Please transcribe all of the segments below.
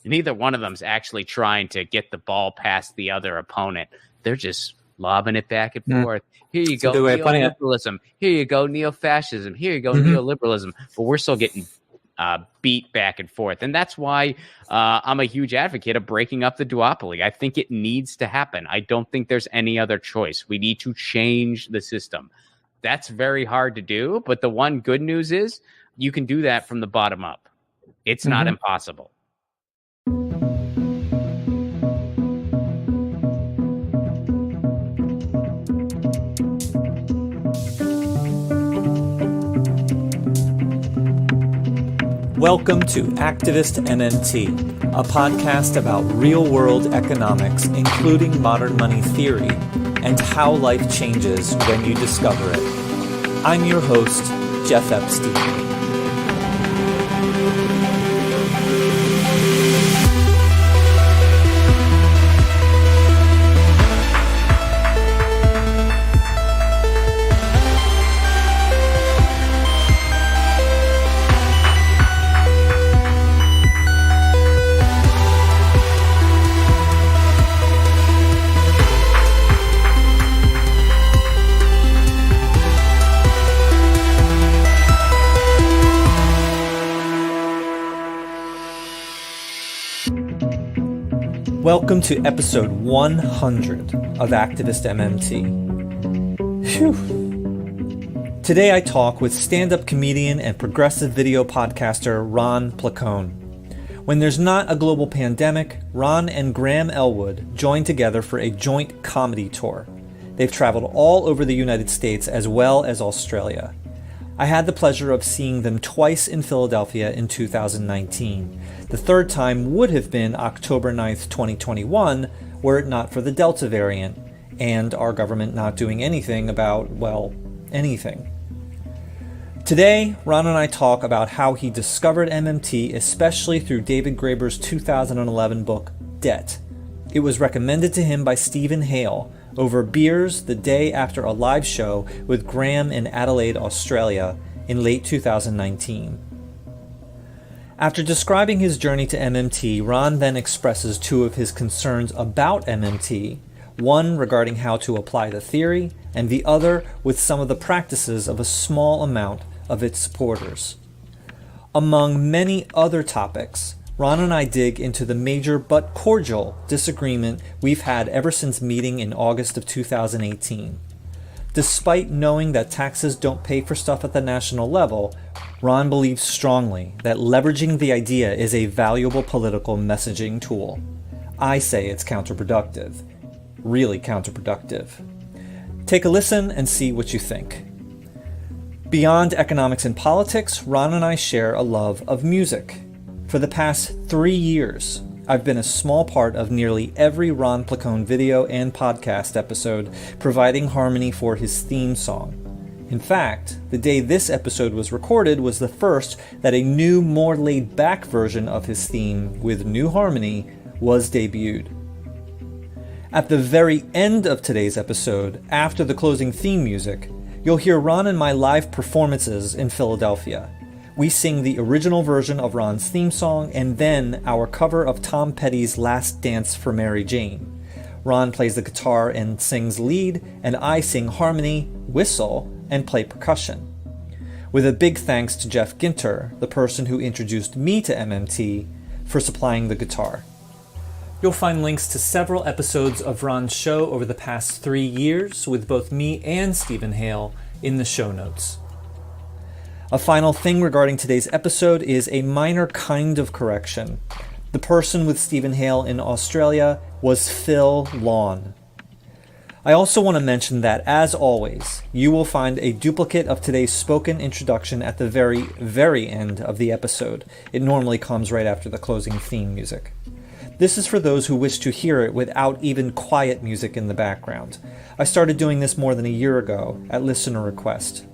Neither one of them's actually trying to get the ball past the other opponent. They're just lobbing it back and forth. Here you go, neoliberalism. Here you go, neo-fascism. Here you go, neoliberalism. But we're still getting beat back and forth. And that's why I'm a huge advocate of breaking up the duopoly. I think it needs to happen. I don't think there's any other choice. We need to change the system. That's very hard to do. But the one good news is you can do that from the bottom up. It's not impossible. Welcome to Activist MMT, a podcast about real-world economics, including modern money theory, and how life changes when you discover it. I'm your host, Jeff Epstein. Welcome to episode 100 of Activist MMT. Phew. Today I talk with stand-up comedian and progressive video podcaster Ron Placone. When there's not a global pandemic, Ron and Graham Elwood join together for a joint comedy tour. They've traveled all over the United States as well as Australia. I had the pleasure of seeing them twice in Philadelphia in 2019. The third time would have been October 9th, 2021, were it not for the Delta variant, and our government not doing anything about, well, anything. Today, Ron and I talk about how he discovered MMT, especially through David Graeber's 2011 book, Debt. It was recommended to him by Stephen Hale over beers the day after a live show with Graham in Adelaide, Australia in late 2019. After describing his journey to MMT, Ron then expresses two of his concerns about MMT, one regarding how to apply the theory, and the other with some of the practices of a small amount of its supporters. Among many other topics, Ron and I dig into the major but cordial disagreement we've had ever since meeting in August of 2018. Despite knowing that taxes don't pay for stuff at the national level, Ron believes strongly that leveraging the idea is a valuable political messaging tool. I say it's counterproductive. Really counterproductive. Take a listen and see what you think. Beyond economics and politics, Ron and I share a love of music. For the past 3 years, I've been a small part of nearly every Ron Placone video and podcast episode, providing harmony for his theme song. In fact, the day this episode was recorded was the first that a new, more laid-back version of his theme, with new harmony, was debuted. At the very end of today's episode, after the closing theme music, you'll hear Ron and my live performances in Philadelphia. We sing the original version of Ron's theme song and then our cover of Tom Petty's Last Dance for Mary Jane. Ron plays the guitar and sings lead, and I sing harmony, whistle, and play percussion. With a big thanks to Jeff Ginter, the person who introduced me to MMT, for supplying the guitar. You'll find links to several episodes of Ron's show over the past 3 years with both me and Stephen Hale in the show notes. A final thing regarding today's episode is a minor kind of correction. The person with Stephen Hale in Australia was Phil Lawn. I also want to mention that, as always, you will find a duplicate of today's spoken introduction at the very, very end of the episode. It normally comes right after the closing theme music. This is for those who wish to hear it without even quiet music in the background. I started doing this more than a year ago at listener request.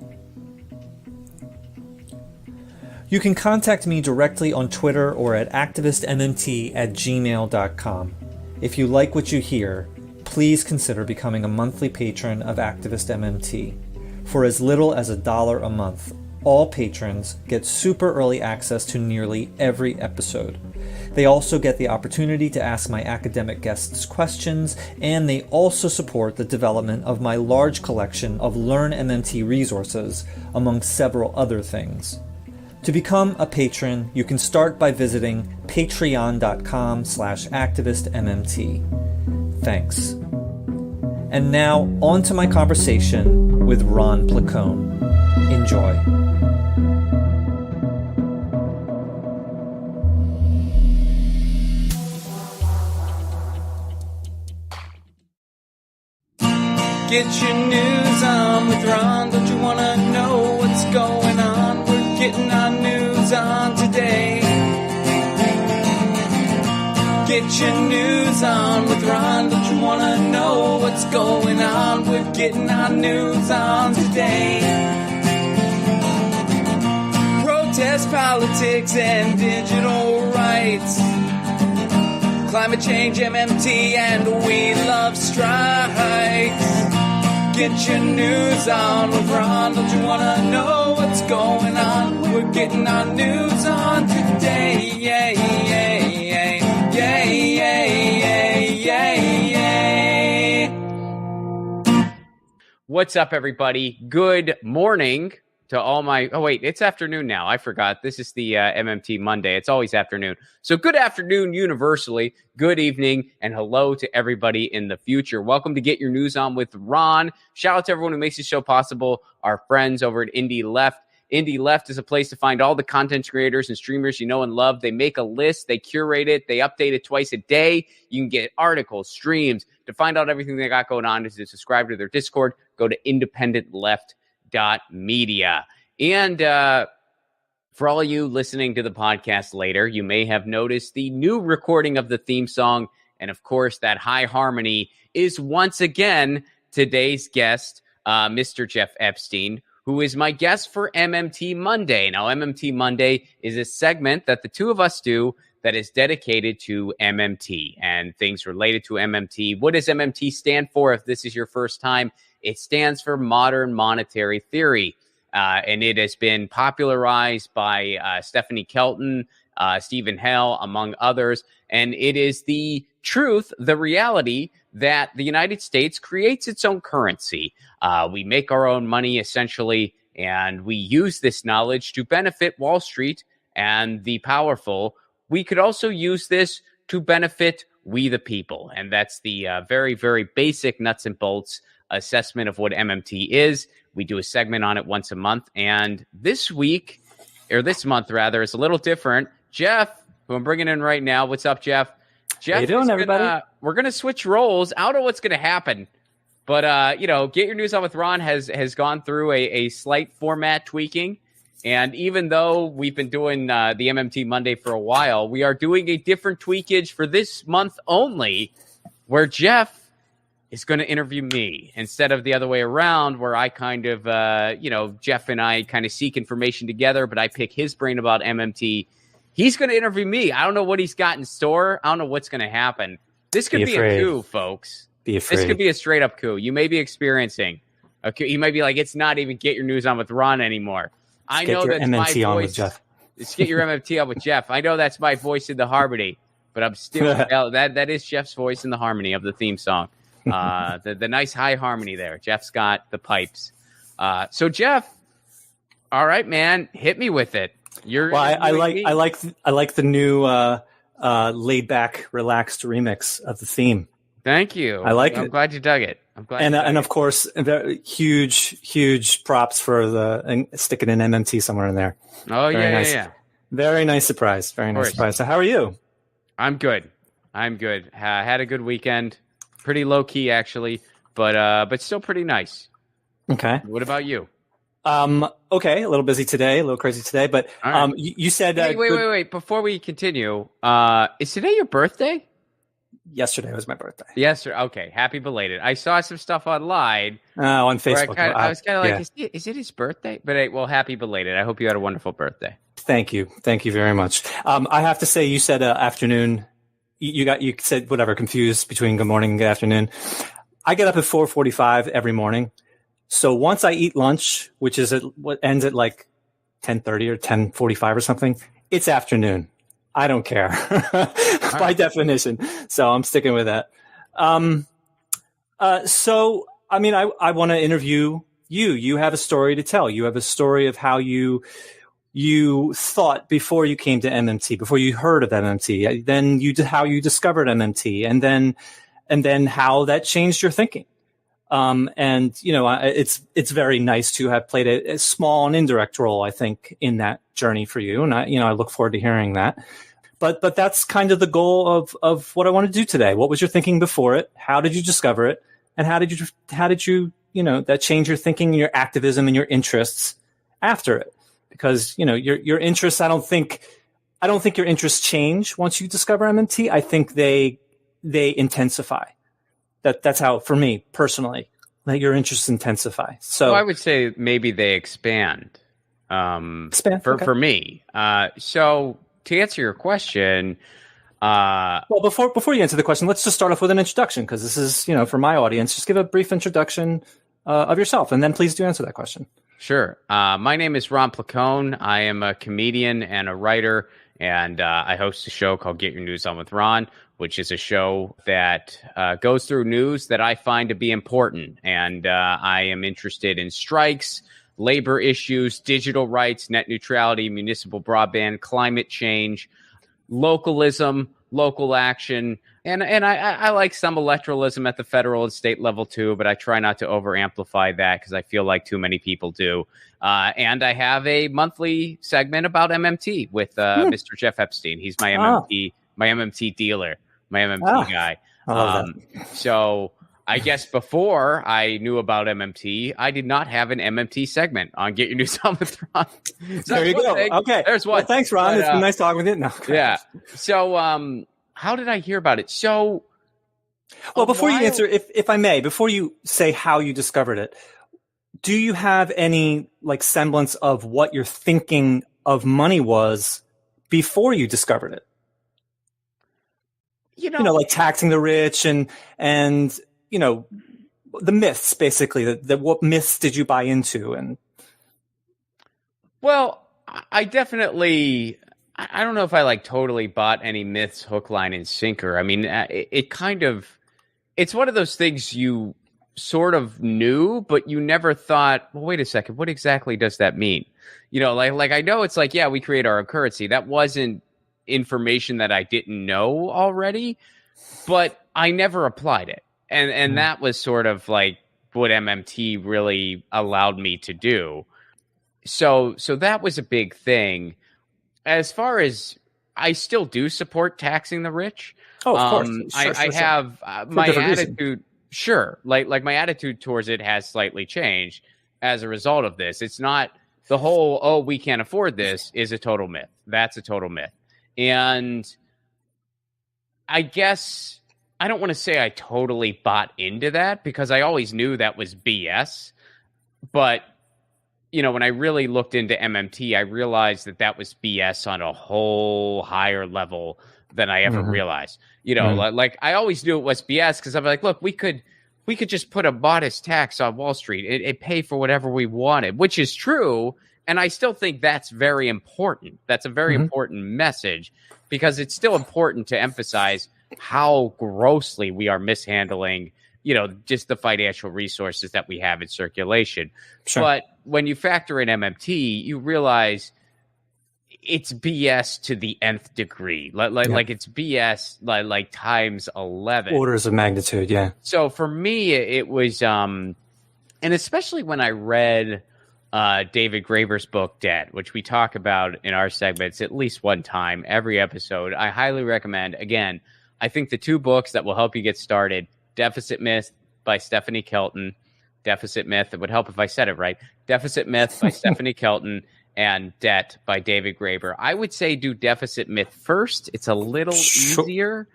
You can contact me directly on Twitter or at activistmmt@gmail.com. If you like what you hear, please consider becoming a monthly patron of Activist MMT. For as little as $1 a month, all patrons get super early access to nearly every episode. They also get the opportunity to ask my academic guests questions, and they also support the development of my large collection of Learn MMT resources, among several other things. To become a patron, you can start by visiting patreon.com/activistmmt. Thanks. And now, on to my conversation with Ron Placone. Enjoy. Get your news on with Ron. Don't you want to know what's going on? We're getting our news on today. Get your news on with Ron. Don't you want to know what's going on? We're getting our news on today. Protest, politics, and digital rights. Climate change, MMT, and we love strikes. Get your news on with Ron. Don't you want to know what's going on? We're getting our news on today. Yay, yay, yay, yay, yay, yay, yay. What's up, everybody? Good morning to all my... Oh, wait, it's afternoon now. I forgot. This is the MMT Monday. It's always afternoon. So good afternoon, universally. Good evening, and hello to everybody in the future. Welcome to Get Your News On with Ron. Shout out to everyone who makes this show possible, our friends over at Indie Left. Indie Left is a place to find all the content creators and streamers you know and love. They make a list, they curate it, they update it twice a day. You can get articles, streams. To find out everything they got going on, is to subscribe to their Discord. Go to independentleft.media. And for all of you listening to the podcast later, you may have noticed the new recording of the theme song. And of course, that high harmony is once again today's guest, Mr. Jeff Epstein, who is my guest for MMT Monday. Now, MMT Monday is a segment that the two of us do that is dedicated to MMT and things related to MMT. What does MMT stand for? If this is your first time, it stands for Modern Monetary Theory. And it has been popularized by Stephanie Kelton, Stephen Hale, among others. And it is the truth, the reality that the United States creates its own currency. We make our own money, essentially, and we use this knowledge to benefit Wall Street and the powerful. We could also use this to benefit we the people. And that's the very, very basic nuts and bolts assessment of what MMT is. We do a segment on it once a month. And this week, or this month rather, is a little different. Jeff, who I'm bringing in right now. What's up, Jeff? Jeff, how you doing, everybody? We're going to switch roles. I don't know what's going to happen. But, Get Your News On with Ron has gone through a slight format tweaking. And even though we've been doing the MMT Monday for a while, we are doing a different tweakage for this month only, where Jeff is going to interview me instead of the other way around, where I kind of, Jeff and I kind of seek information together, but I pick his brain about MMT. He's going to interview me. I don't know what he's got in store. I don't know what's going to happen. This could be a coup, folks. Be afraid. This could be a straight up coup. You may be experiencing a coup. You might be like, it's not even Get Your News On with Ron anymore. I know that's my voice. On with Jeff. Let's get your MMT on with Jeff. I know that's my voice in the harmony, but I'm still that is Jeff's voice in the harmony of the theme song. The nice high harmony there. Jeff's got the pipes. So Jeff, all right, man, hit me with it. I like the new laid back, relaxed remix of the theme. Thank you. I'm glad you dug it. And of course, huge props for sticking an MMT somewhere in there. Oh, Very nice. Yeah. Very nice surprise. Very nice surprise. So how are you? I'm good. Had a good weekend. Pretty low key, actually, but still pretty nice. Okay. What about you? Okay. A little busy today, a little crazy today, but right. You said wait. Before we continue, is today your birthday? Yesterday was my birthday. Yesterday. Okay. Happy belated. I saw some stuff online. On Facebook. I was kind of like, is it his birthday? But happy belated. I hope you had a wonderful birthday. Thank you. Thank you very much. I have to say, you said afternoon. You said whatever, confused between good morning and good afternoon. I get up at 4:45 every morning. So once I eat lunch, which is what ends at like 10:30 or 10:45 or something, it's afternoon. I don't care by definition. So I'm sticking with that. So, I mean, I want to interview you. You have a story to tell. You have a story of how you thought before you came to MMT, before you heard of MMT, then how you discovered MMT, and then how that changed your thinking. And it's very nice to have played a small and indirect role, I think, in that journey for you. And I look forward to hearing that. But that's kind of the goal of what I want to do today. What was your thinking before it? How did you discover it? And how did you that change your thinking, your activism, and your interests after it? Because, your interests, I don't think your interests change once you discover MMT. I think they intensify. That's how, for me personally, that your interests intensify. So I would say maybe they expand. For me. So to answer your question, well, before you answer the question, let's just start off with an introduction, because this is, for my audience. Just give a brief introduction of yourself, and then please do answer that question. Sure. My name is Ron Placone. I am a comedian and a writer, and I host a show called Get Your News On with Ron, which is a show that goes through news that I find to be important. And I am interested in strikes, labor issues, digital rights, net neutrality, municipal broadband, climate change, localism, local action. And I like some electoralism at the federal and state level too, but I try not to over amplify that because I feel like too many people do. And I have a monthly segment about MMT with Mr. Jeff Epstein. He's my MMT dealer, my MMT guy. I love that. So I guess before I knew about MMT, I did not have an MMT segment on Get Your News On with Ron. So there you go. thing. Okay. There's one. Well, thanks, Ron. But, it's been nice talking with you. No. Yeah. So how did I hear about it? So, well, before you answer, if I may, before you say how you discovered it, do you have any semblance of what your thinking of money was before you discovered it? Like taxing the rich and the myths, basically. What myths did you buy into? And well, I definitely. I don't know if I totally bought any myths, hook, line, and sinker. I mean, it's one of those things you sort of knew, but you never thought, well, wait a second, what exactly does that mean? I know it's we create our own currency. That wasn't information that I didn't know already, but I never applied it. And that was sort of what MMT really allowed me to do. So that was a big thing. As far as I still do support taxing the rich. Oh, of course. I have my attitude. Sure. My attitude towards it has slightly changed as a result of this. It's not the whole, we can't afford this is a total myth. That's a total myth. And I guess I don't want to say I totally bought into that because I always knew that was BS. But when I really looked into MMT, I realized that was BS on a whole higher level than I ever realized. I always knew it was BS because I'm look, we could just put a modest tax on Wall Street and pay for whatever we wanted, which is true. And I still think that's very important. That's a very important message because it's still important to emphasize how grossly we are mishandling just the financial resources that we have in circulation. Sure. But when you factor in MMT, you realize it's BS to the nth degree. Like it's BS times 11. Orders of magnitude, yeah. So for me, it was, and especially when I read David Graeber's book, Debt, which we talk about in our segments at least one time every episode. I highly recommend. Again, I think the two books that will help you get started, Deficit Myth by Stephanie Kelton. Deficit Myth, it would help if I said it right. Deficit Myth by Stephanie Kelton and Debt by David Graeber. I would say do Deficit Myth first. It's a little easier.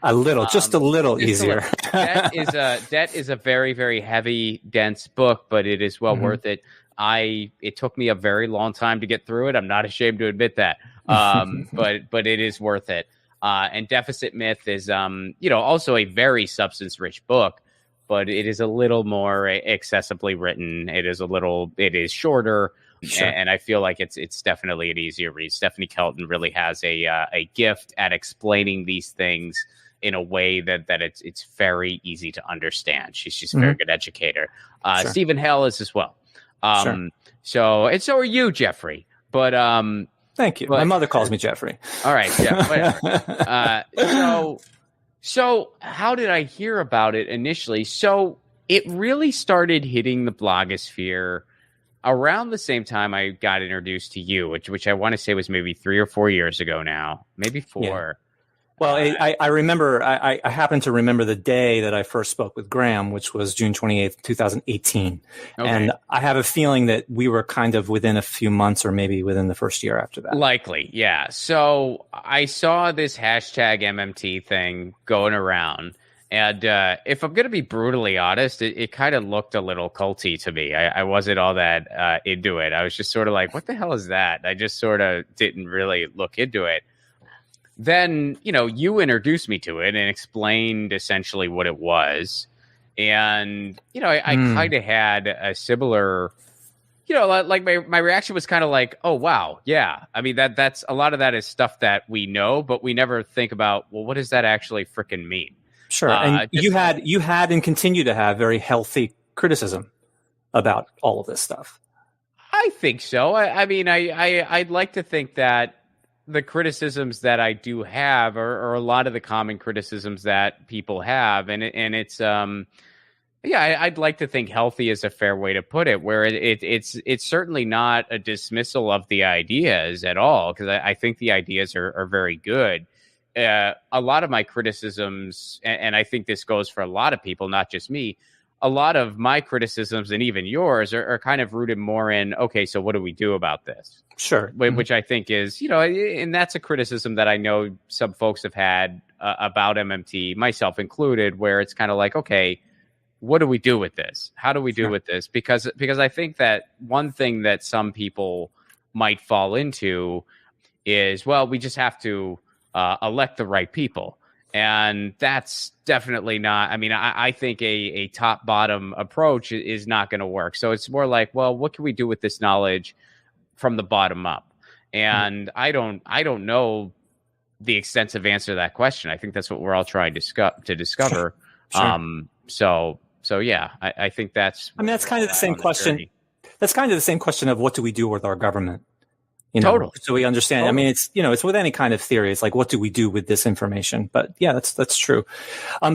Just a little easier. Debt is a very, very heavy, dense book, but it is well worth it. It took me a very long time to get through it. I'm not ashamed to admit that. But it is worth it. And Deficit Myth is, also a very substance-rich book, but it is a little more accessibly written. It is shorter. Sure. And I feel like it's definitely an easier read. Stephanie Kelton really has a gift at explaining these things in a way that it's very easy to understand. She's a very good educator. Sure. Stephen Hale is as well. Sure. So are you, Jeffrey. But thank you. My mother calls me Jeffrey. All right, Jeff. Whatever. So how did I hear about it initially? So it really started hitting the blogosphere around the same time I got introduced to you, which I want to say was maybe 3 or 4 years ago now, maybe 4. Yeah. Well, I remember, I happen to remember the day that I first spoke with Graham, which was June 28th, 2018. Okay. And I have a feeling that we were kind of within a few months or maybe within the first year after that. Likely, yeah. So I saw this hashtag MMT thing going around. And if I'm going to be brutally honest, it kind of looked a little culty to me. I wasn't all that into it. I was just sort of like, what the hell is that? I just sort of didn't really look into it. Then, you introduced me to it and explained essentially what it was. And, I kind of had a similar, like my reaction was kind of like, oh, wow. Yeah. I mean, that's a lot of that is stuff that we know, but we never think about, well, what does that actually freaking mean? Sure. And you had and continue to have very healthy criticism about all of this stuff. I think so. I mean, I'd like to think that the criticisms that I do have are a lot of the common criticisms that people have. And it's, I'd like to think healthy is a fair way to put it, where it's certainly not a dismissal of the ideas at all, because I think the ideas are very good. A lot of my criticisms, and I think this goes for a lot of people, not just me, a lot of my criticisms and even yours are kind of rooted more in, okay, so what do we do about this? Sure. Which I think is, and that's a criticism that I know some folks have had about MMT, myself included, where it's kind of like, okay, what do we do with this? How do we do with this? Because I think that one thing that some people might fall into is, well, we just have to elect the right people. And that's definitely not, I mean, I think a top-bottom approach is not going to work. So it's more like, well, what can we do with this knowledge from the bottom up? And I don't know the extensive answer to that question. I think that's what we're all trying to discover. Sure. So yeah, I think that's. I mean, that's kind of the same question. That's kind of the same question of what do we do with our government? Totally. So we understand. Totally. I mean, it's with any kind of theory. It's like, what do we do with this information? But yeah, that's true.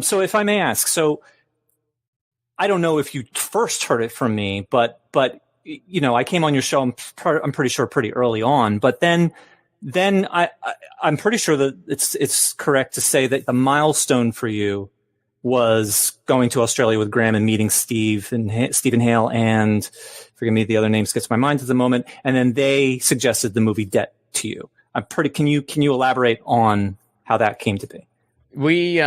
So if I may ask, so I don't know if you first heard it from me, but I came on your show. I'm pretty sure pretty early on. But then I'm pretty sure that it's correct to say that the milestone for you was going to Australia with Graham and meeting Stephen Hale and, forgive me, the other name skips my mind at the moment. And then they suggested the movie Debt to you. Can you elaborate on how that came to be? We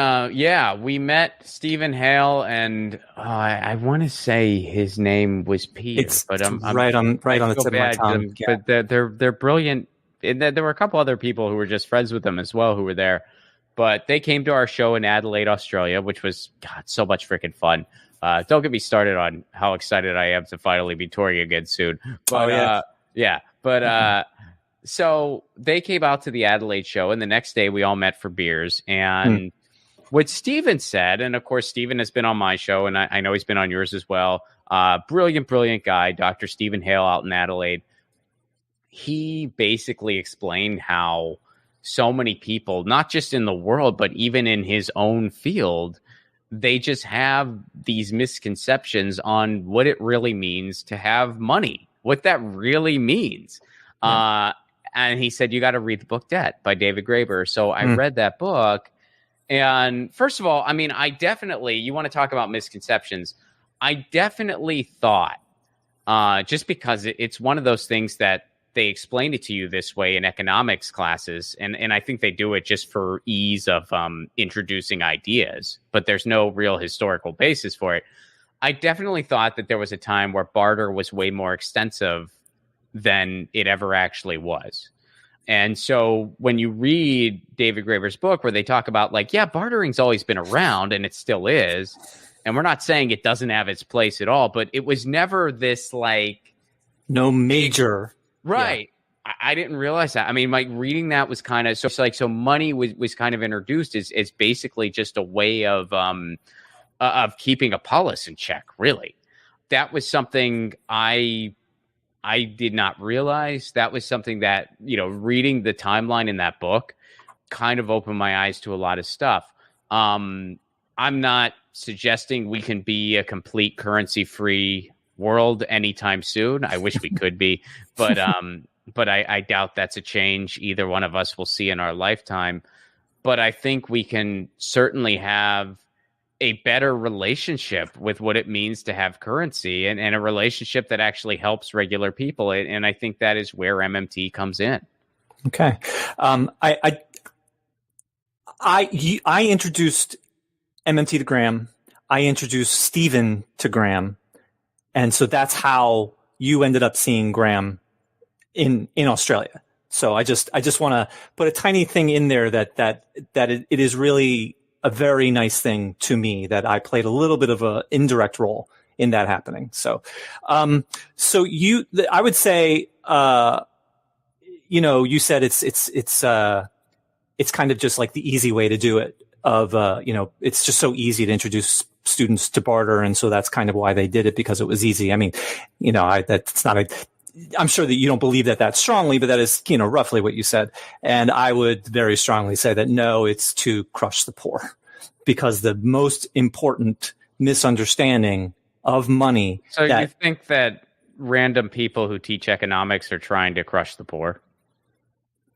met Stephen Hale, and I want to say his name was Peter, but I'm right on the tip of my tongue. Yeah. But they're brilliant. And there were a couple other people who were just friends with them as well who were there. But they came to our show in Adelaide, Australia, which was, God, so much freaking fun. Don't get me started on how excited I am to finally be touring again soon. But, so they came out to the Adelaide show, and the next day we all met for beers. And what Stephen said, and of course, Stephen has been on my show, and I know he's been on yours as well. Brilliant guy, Dr. Stephen Hale out in Adelaide. He basically explained how so many people, not just in the world, but even in his own field, they just have these misconceptions on what it really means to have money, what that really means. Yeah. And he said, you got to read the book Debt by David Graeber. So I read that book. And first of all, I mean, you want to talk about misconceptions. I definitely thought, just because it's one of those things that they explain it to you this way in economics classes. And I think they do it just for ease of introducing ideas, but there's no real historical basis for it. I definitely thought that there was a time where barter was way more extensive than it ever actually was. And so when you read David Graeber's book where they talk about like, yeah, bartering's always been around and it still is. And we're not saying it doesn't have its place at all, but it was never this like No major. Right. Yeah. I didn't realize that. I mean, like reading that was kind of so money was kind of introduced as basically just a way of keeping a polis in check, really. That was something I did not realize. That was something that, reading the timeline in that book kind of opened my eyes to a lot of stuff. I'm not suggesting we can be a complete currency-free world anytime soon. I wish we could be, but I doubt that's a change either one of us will see in our lifetime. But I think we can certainly have a better relationship with what it means to have currency and a relationship that actually helps regular people. And I think that is where MMT comes in. Okay. I introduced MMT to Graham. I introduced Stephen to Graham. And so that's how you ended up seeing Graham in Australia. So I just want to put a tiny thing in there that it is really a very nice thing to me that I played a little bit of an indirect role in that happening. So, I would say, you said it's kind of just like the easy way to do it it's just so easy to introduce students to barter. And so that's kind of why they did it, because it was easy. I mean, I'm sure that you don't believe that strongly, but that is, roughly what you said. And I would very strongly say that no, it's to crush the poor, because the most important misunderstanding of money. So you think that random people who teach economics are trying to crush the poor?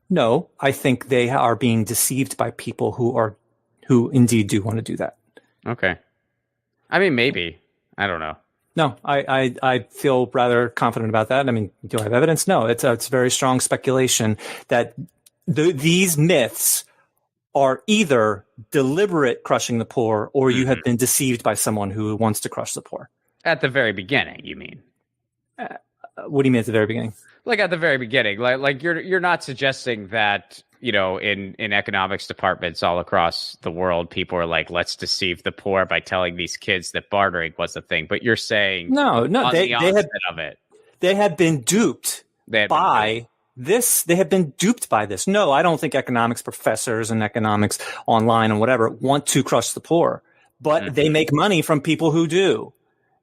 No, I think they are being deceived by people who indeed do want to do that. Okay. I mean, maybe. I don't know. No, I feel rather confident about that. I mean, do I have evidence? No, it's very strong speculation that these myths are either deliberate crushing the poor, or you have been deceived by someone who wants to crush the poor. At the very beginning, you mean? What do you mean at the very beginning? Like at the very beginning, like you're not suggesting that, in economics departments all across the world, people are like, let's deceive the poor by telling these kids that bartering was a thing. But you're saying no, they have been duped by this. They have been duped by this. No, I don't think economics professors and economics online and whatever want to crush the poor, but they make money from people who do.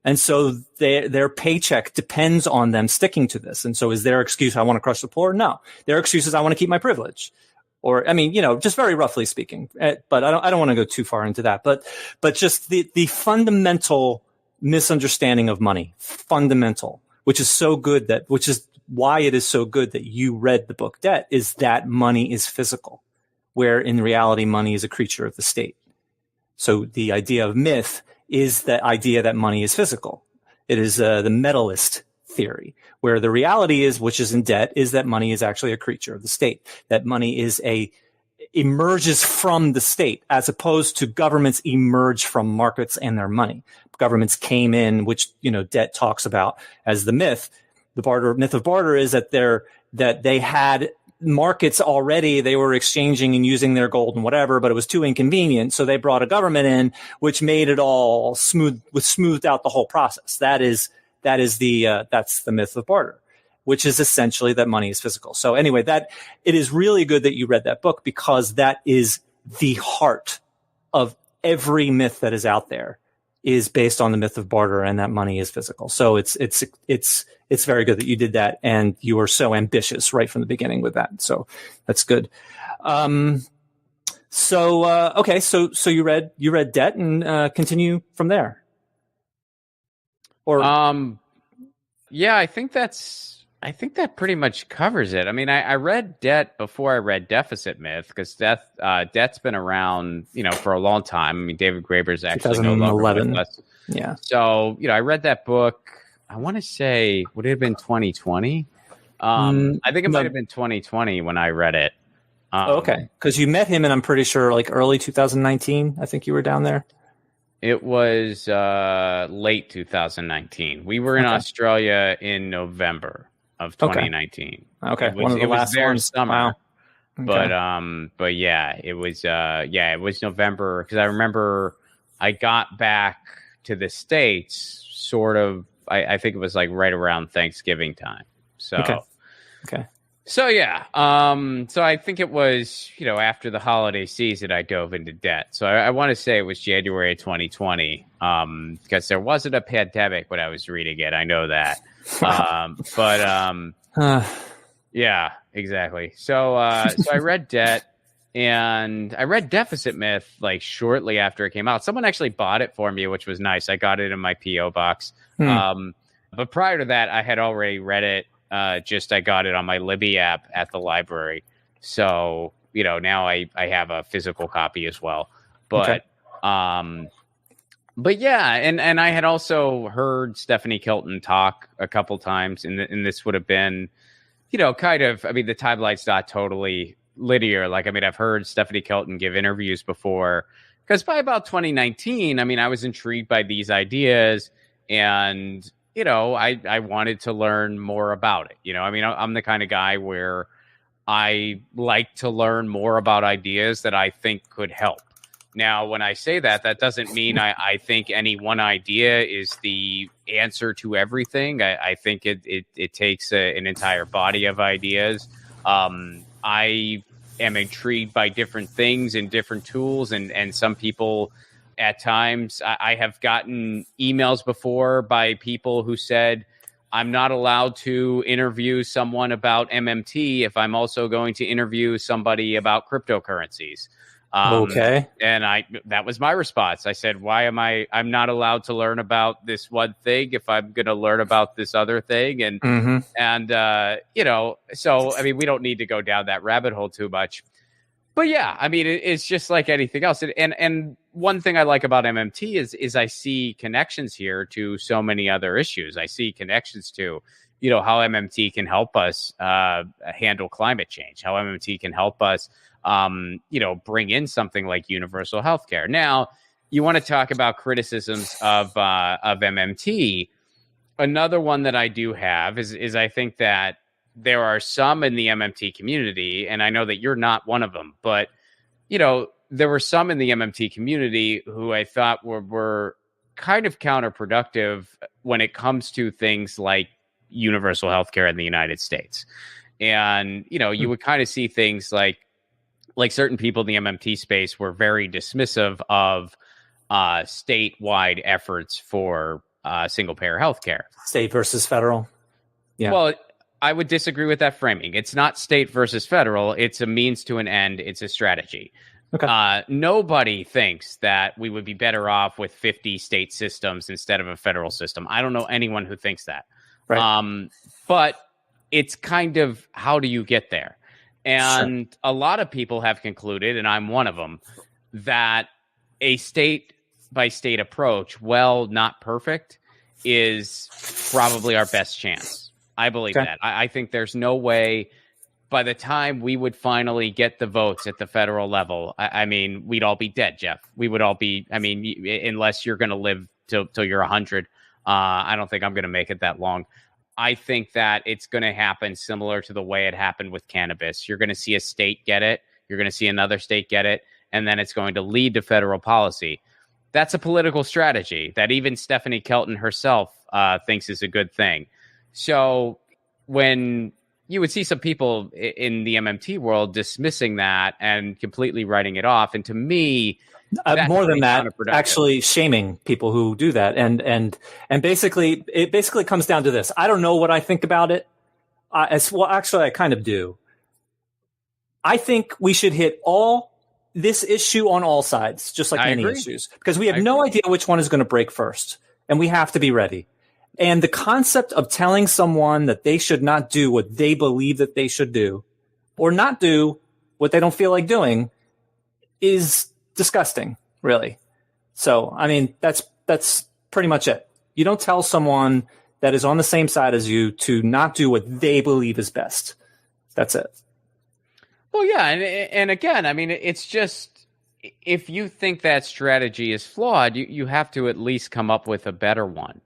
And so their paycheck depends on them sticking to this. And so is their excuse, I want to crush the poor? No. Their excuse is, I want to keep my privilege. Or, I mean, just very roughly speaking. But I don't want to go too far into that. But just the fundamental misunderstanding of money, which is so good which is why it is so good that you read the book Debt, is that money is physical, where in reality, money is a creature of the state. So the idea of myth is the idea that money is physical. It is the metalist theory, where the reality is, which is in Debt, is that money is actually a creature of the state, that money emerges from the state, as opposed to governments emerge from markets and their money. Governments came in, which, Debt talks about as the myth. The myth of barter is that they had markets already, they were exchanging and using their gold and whatever, but it was too inconvenient. So they brought a government in, which made it all smoothed out the whole process. That's the myth of barter, which is essentially that money is physical. So anyway, it is really good that you read that book, because that is the heart of every myth that is out there, is based on the myth of barter, and that money is physical. So it's very good that you did that, and you were so ambitious right from the beginning with that. So that's good. Okay. So you read Debt, and continue from there. Or yeah, I think that pretty much covers it. I mean, I read Debt before I read Deficit Myth, because Debt's been around, for a long time. I mean, David Graeber is actually no longer with us. Yeah. So, I read that book. I want to say, would it have been 2020? I think it might have been 2020 when I read it. Okay. Because you met him, and I'm pretty sure like early 2019, I think you were down there. It was late 2019. We were in Australia in November of 2019. Okay. One of the last ones. Summer. Wow. Okay. But yeah, it was November, because I remember I got back to the States sort of I think it was like right around Thanksgiving time. So, okay. So yeah, so I think it was, after the holiday season, I dove into debt. So I want to say it was January 2020, because there wasn't a pandemic when I was reading it. I know that, yeah, exactly. So I read Debt, and I read Deficit Myth like shortly after it came out. Someone actually bought it for me, which was nice. I got it in my PO box. But prior to that, I had already read it. I got it on my Libby app at the library. So, now I have a physical copy as well. But, but yeah, and I had also heard Stephanie Kelton talk a couple times, and this would have been, the timeline's not totally linear. I've heard Stephanie Kelton give interviews before, because by about 2019, I was intrigued by these ideas, and I wanted to learn more about it. I'm the kind of guy where I like to learn more about ideas that I think could help. Now, when I say that, that doesn't mean I think any one idea is the answer to everything. I think it takes an entire body of ideas. I am intrigued by different things and different tools, and some people... At times, I have gotten emails before by people who said, I'm not allowed to interview someone about MMT if I'm also going to interview somebody about cryptocurrencies. Okay. And that was my response. I said, I'm not allowed to learn about this one thing if I'm going to learn about this other thing. And, so, we don't need to go down that rabbit hole too much. But yeah, it's just like anything else. And one thing I like about MMT is I see connections here to so many other issues. I see connections to, how MMT can help us handle climate change, how MMT can help us, bring in something like universal healthcare. Now, you want to talk about criticisms of MMT. Another one that I do have is I think that there are some in the MMT community, and I know that you're not one of them, but, there were some in the MMT community who I thought were kind of counterproductive when it comes to things like universal healthcare in the United States. And, you would kind of see things like certain people in the MMT space were very dismissive of statewide efforts for single payer healthcare. State versus federal. Yeah. Well, I would disagree with that framing. It's not state versus federal. It's a means to an end. It's a strategy. Okay. Nobody thinks that we would be better off with 50 state systems instead of a federal system. I don't know anyone who thinks that. Right. But it's kind of, how do you get there? And a lot of people have concluded, and I'm one of them, that a state by state approach, well, not perfect, is probably our best chance. I believe that. I think there's no way by the time we would finally get the votes at the federal level, we'd all be dead, Jeff. We would all be, unless you're going to live till you're 100. I don't think I'm going to make it that long. I think that it's going to happen similar to the way it happened with cannabis. You're going to see a state get it. You're going to see another state get it. And then it's going to lead to federal policy. That's a political strategy that even Stephanie Kelton herself thinks is a good thing. So when you would see some people in the MMT world dismissing that and completely writing it off, and to me, more than that, actually shaming people who do that, and basically, it basically comes down to this. I don't know what I think about it. Actually, I kind of do. I think we should hit this issue on all sides, just like many issues, because we have no idea which one is going to break first, and we have to be ready. And the concept of telling someone that they should not do what they believe that they should do, or not do what they don't feel like doing, is disgusting, really. So, that's pretty much it. You don't tell someone that is on the same side as you to not do what they believe is best. That's it. Well, yeah. And again, it's just, if you think that strategy is flawed, you have to at least come up with a better one.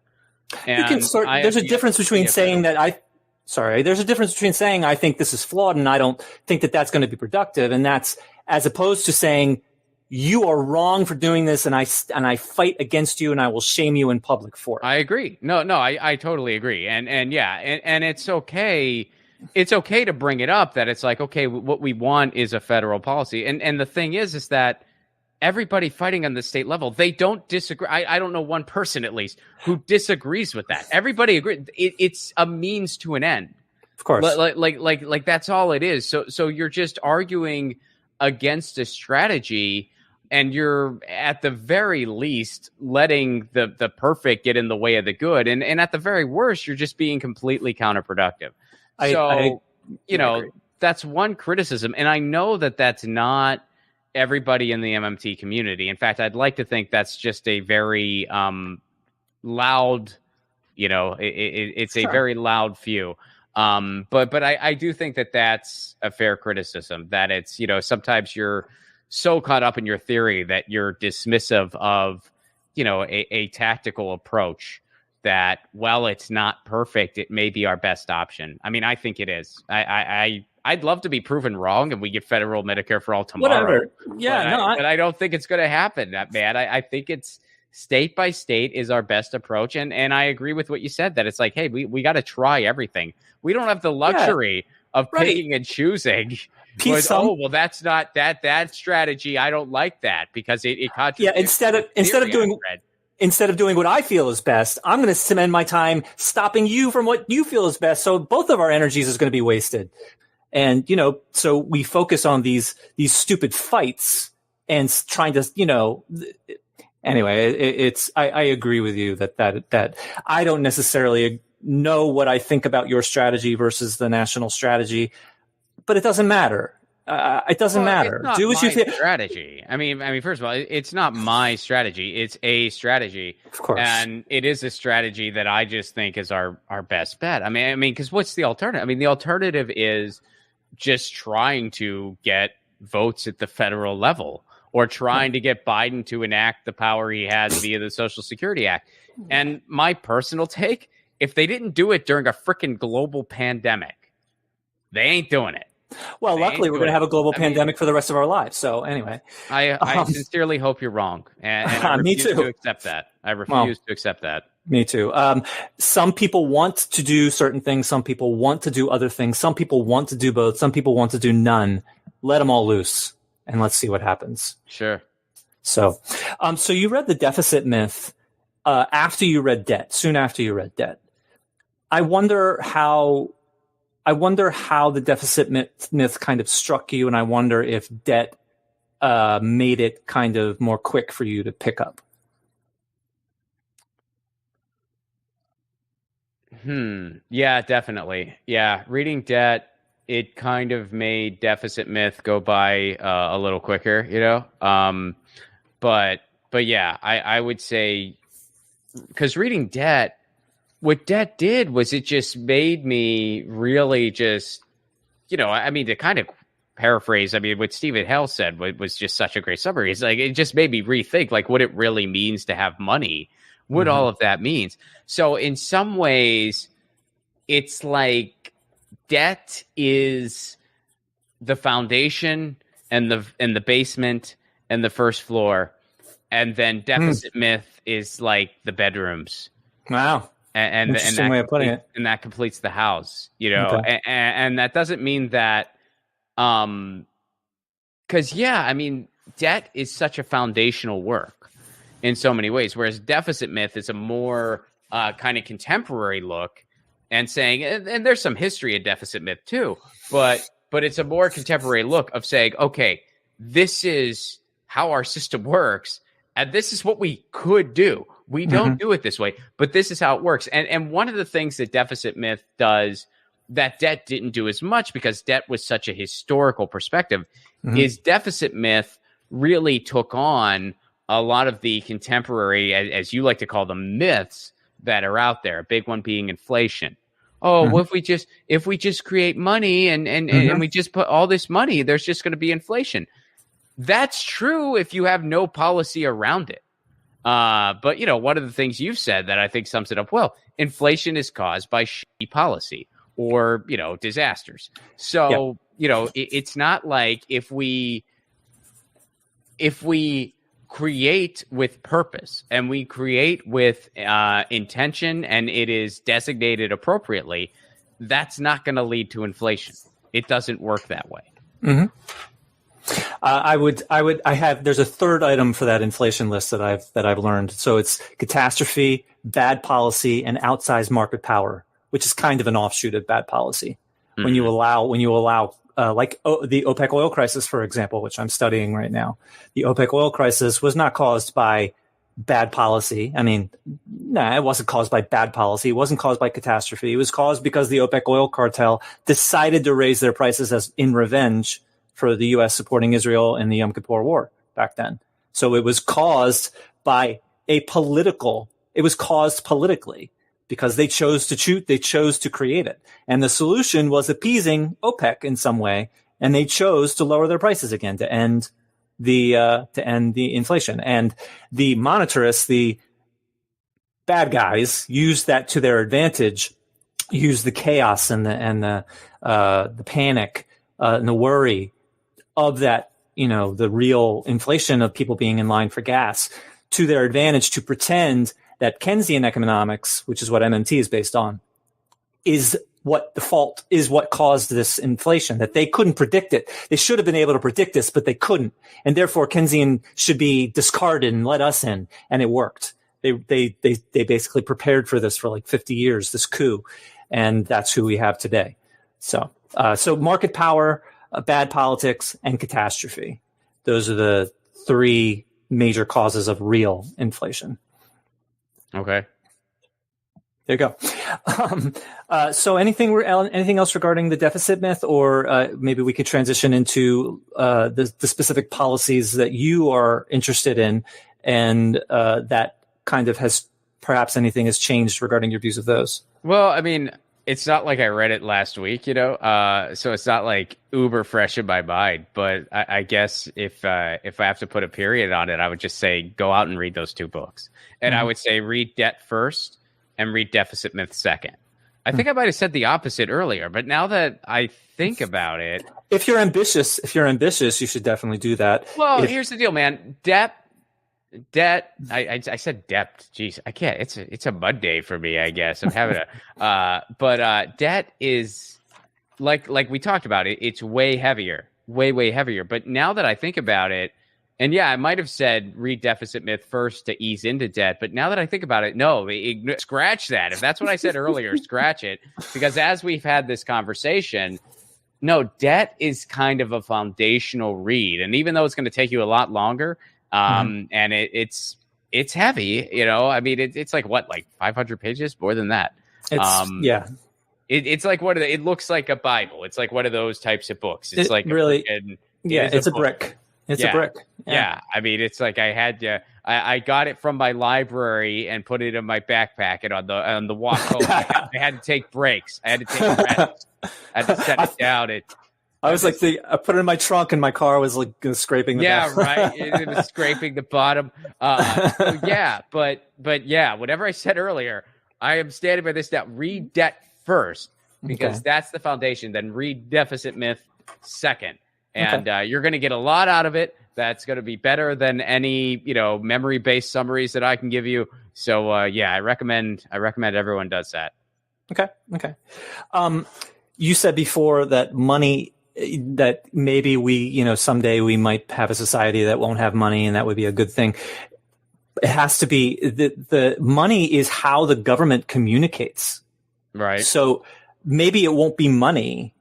And there's a difference between saying there's a difference between saying I think this is flawed and I don't think that that's going to be productive. And that's as opposed to saying you are wrong for doing this, and I fight against you, and I will shame you in public for it. I agree. No, I totally agree. And yeah, and it's okay. It's okay to bring it up that it's like, okay, what we want is a federal policy. And the thing is that everybody fighting on the state level, they don't disagree. I don't know one person, at least, who disagrees with that. Everybody agrees. It's a means to an end. Of course. Like that's all it is. So you're just arguing against a strategy, and you're at the very least letting the perfect get in the way of the good. And at the very worst, you're just being completely counterproductive. So, that's one criticism. And I know that that's not everybody in the MMT community. In fact, I'd like to think that's just a very loud, it's Sure. a very loud few. But I do think that that's a fair criticism, that it's, sometimes you're so caught up in your theory that you're dismissive of, a tactical approach that, while it's not perfect, it may be our best option. I mean, I think it is. I'd love to be proven wrong and we get federal Medicare for all tomorrow. Whatever. Yeah, but I don't think it's going to happen, man. I think it's state by state is our best approach. And I agree with what you said, that it's like, hey, we got to try everything. We don't have the luxury of picking and choosing. That's not that strategy. I don't like that because it contradicts. Yeah, instead of doing what I feel is best, I'm going to spend my time stopping you from what you feel is best. So both of our energies is going to be wasted. And, so we focus on these stupid fights and trying to, anyway, I agree with you that I don't necessarily know what I think about your strategy versus the national strategy, but it doesn't matter. It doesn't matter. Do what you feel. Strategy. I mean, first of all, it's not my strategy. It's a strategy, of course, and it is a strategy that I just think is our best bet. I mean, because what's the alternative? I mean, the alternative is just trying to get votes at the federal level, or trying to get Biden to enact the power he has via the Social Security Act. And my personal take, if they didn't do it during a freaking global pandemic, they ain't doing it. Well, luckily, we're going to have a global pandemic for the rest of our lives. So anyway, I sincerely hope you're wrong. And I refuse to accept that. I refuse to accept that. Me too. Some people want to do certain things. Some people want to do other things. Some people want to do both. Some people want to do none. Let them all loose, and let's see what happens. Sure. So you read The Deficit Myth after you read Debt, soon after you read Debt. I wonder how the deficit myth kind of struck you, and I wonder if Debt made it kind of more quick for you to pick up. Yeah, definitely. Yeah, reading Debt, it kind of made deficit myth go by a little quicker, But yeah, I would say, because reading Debt, what Debt did was it just made me really just, to kind of paraphrase, what Stephen Hale said was just such a great summary. It's like, it just made me rethink like what it really means to have money, what all of that means. So in some ways, it's like debt is the foundation and the basement and the first floor. And then deficit myth is like the bedrooms. Wow. And interesting way of putting it. And that completes the house, Okay. And that doesn't mean that, because debt is such a foundational work in so many ways, whereas deficit myth is a more kind of contemporary look and saying, and there's some history of deficit myth too, but it's a more contemporary look of saying, okay, this is how our system works, and this is what we could do. We don't do it this way, but this is how it works. And one of the things that deficit myth does that Debt didn't do as much, because Debt was such a historical perspective, is deficit myth really took on a lot of the contemporary, as you like to call them, myths that are out there. A big one being inflation. Oh, well, if we just create money and we just put all this money, there's just going to be inflation. That's true if you have no policy around it. But, one of the things you've said that I think sums it up well, inflation is caused by shitty policy or, disasters. So, it's not like if we if we create with purpose and we create with intention and it is designated appropriately, that's not going to lead to inflation. It doesn't work that way. Mm-hmm. There's a third item for that inflation list that I've learned. So it's catastrophe, bad policy, and outsized market power, which is kind of an offshoot of bad policy. Mm-hmm. When you allow the OPEC oil crisis, for example, which I'm studying right now. The OPEC oil crisis was not caused by bad policy. I mean, it wasn't caused by bad policy. It wasn't caused by catastrophe. It was caused because the OPEC oil cartel decided to raise their prices as in revenge for the U.S. supporting Israel in the Yom Kippur War back then. So it was caused by it was caused politically because they chose to create it. And the solution was appeasing OPEC in some way. And they chose to lower their prices again to end the inflation. And the monetarists, the bad guys, used that to their advantage, used the chaos and the panic and the worry of that, the real inflation of people being in line for gas to their advantage to pretend that Keynesian economics, which is what MMT is based on, is what caused this inflation, that they couldn't predict it. They should have been able to predict this, but they couldn't. And therefore Keynesian should be discarded and let us in. And it worked. They basically prepared for this for like 50 years, this coup. And that's who we have today. So market power, bad politics, and catastrophe. Those are the three major causes of real inflation. Okay. There you go. So anything else regarding the deficit myth, or maybe we could transition into the specific policies that you are interested in, and that kind of perhaps anything has changed regarding your views of those? Well, I mean, it's not like I read it last week, so it's not like uber fresh in my mind. But I guess if I have to put a period on it, I would just say go out and read those two books. And I would say read Debt first and read Deficit Myth second. I think I might have said the opposite earlier, but now that I think about it, if you're ambitious, you should definitely do that. Well, here's the deal, man. Debt. I said debt. Jeez, I can't. It's a Monday for me, I guess. I'm having but debt is like we talked about it. It's way heavier, way heavier. But now that I think about it, and yeah, I might have said read Deficit Myth first to ease into debt. But now that I think about it, no, scratch that. If that's what I said earlier, scratch it. Because as we've had this conversation, no, debt is kind of a foundational read. And even though it's going to take you a lot longer, and it's heavy, I mean, it's like 500 pages, more than that. It's like it looks like a Bible. It's like one of those types of books. It's like really, it's a brick. It's a brick. Yeah. I mean, it's like I got it from my library and put it in my backpack and on the walk home. I had to take breaks. I had to take rest. I had to set it down. I put it in my trunk and my car was like scraping the bottom. Right. It was scraping the bottom. But whatever I said earlier, I am standing by this now. Read Debt first, because that's the foundation. Then read Deficit Myth second. And you're going to get a lot out of it. That's going to be better than any, memory-based summaries that I can give you. So, I recommend everyone does that. Okay. You said before that that maybe we, someday we might have a society that won't have money, and that would be a good thing. It has to be the money is how the government communicates. Right. So maybe it won't be money,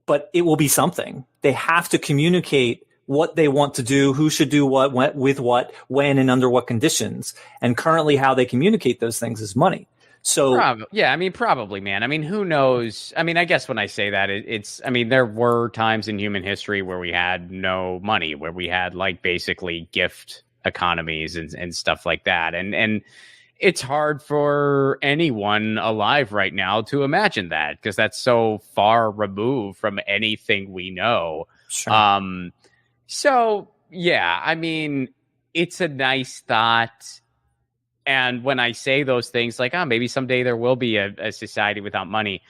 but it will be something. They have to communicate what they want to do, who should do what, with what, when, and under what conditions. And currently how they communicate those things is money. So probably, man. I mean, who knows? I mean, I guess when I say that, there were times in human history where we had no money, where we had basically gift economies and stuff like that. And it's hard for anyone alive right now to imagine that, because that's so far removed from anything we know. Sure. It's a nice thought. And when I say those things maybe someday there will be a society without money,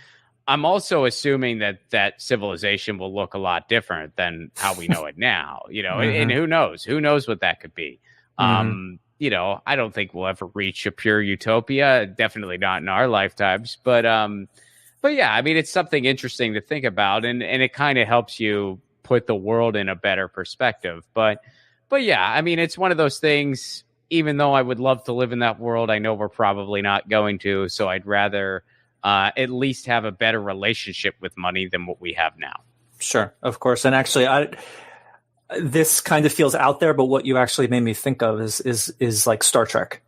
I'm also assuming that civilization will look a lot different than how we know it now, and who knows what that could be. I don't think we'll ever reach a pure utopia, definitely not in our lifetimes, but yeah, I mean, it's something interesting to think about, and it kind of helps you put the world in a better perspective. But yeah, I mean, it's one of those things, even though I would love to live in that world, I know we're probably not going to, so I'd rather at least have a better relationship with money than what we have now. Sure, of course. And actually, this kind of feels out there, but what you actually made me think of is like Star Trek,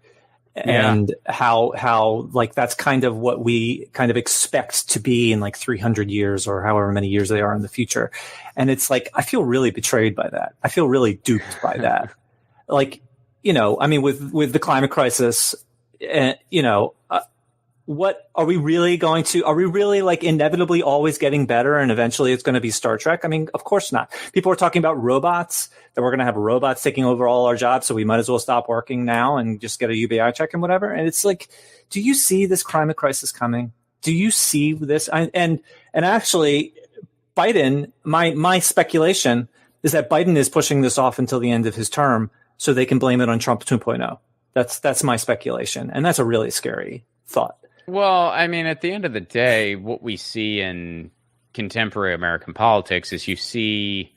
and how like that's kind of what we kind of expect to be in like 300 years or however many years they are in the future. And it's like, I feel really betrayed by that. I feel really duped by that. Like, I mean, with the climate crisis, what are we really like inevitably always getting better and eventually it's going to be Star Trek? I mean, of course not. People are talking about robots, that we're going to have robots taking over all our jobs. So we might as well stop working now and just get a UBI check and whatever. And it's like, do you see this climate crisis coming? Do you see this? And actually Biden, my speculation is that Biden is pushing this off until the end of his term so they can blame it on Trump 2.0. That's my speculation. And that's a really scary thought. Well, I mean, at the end of the day, what we see in contemporary American politics is you see,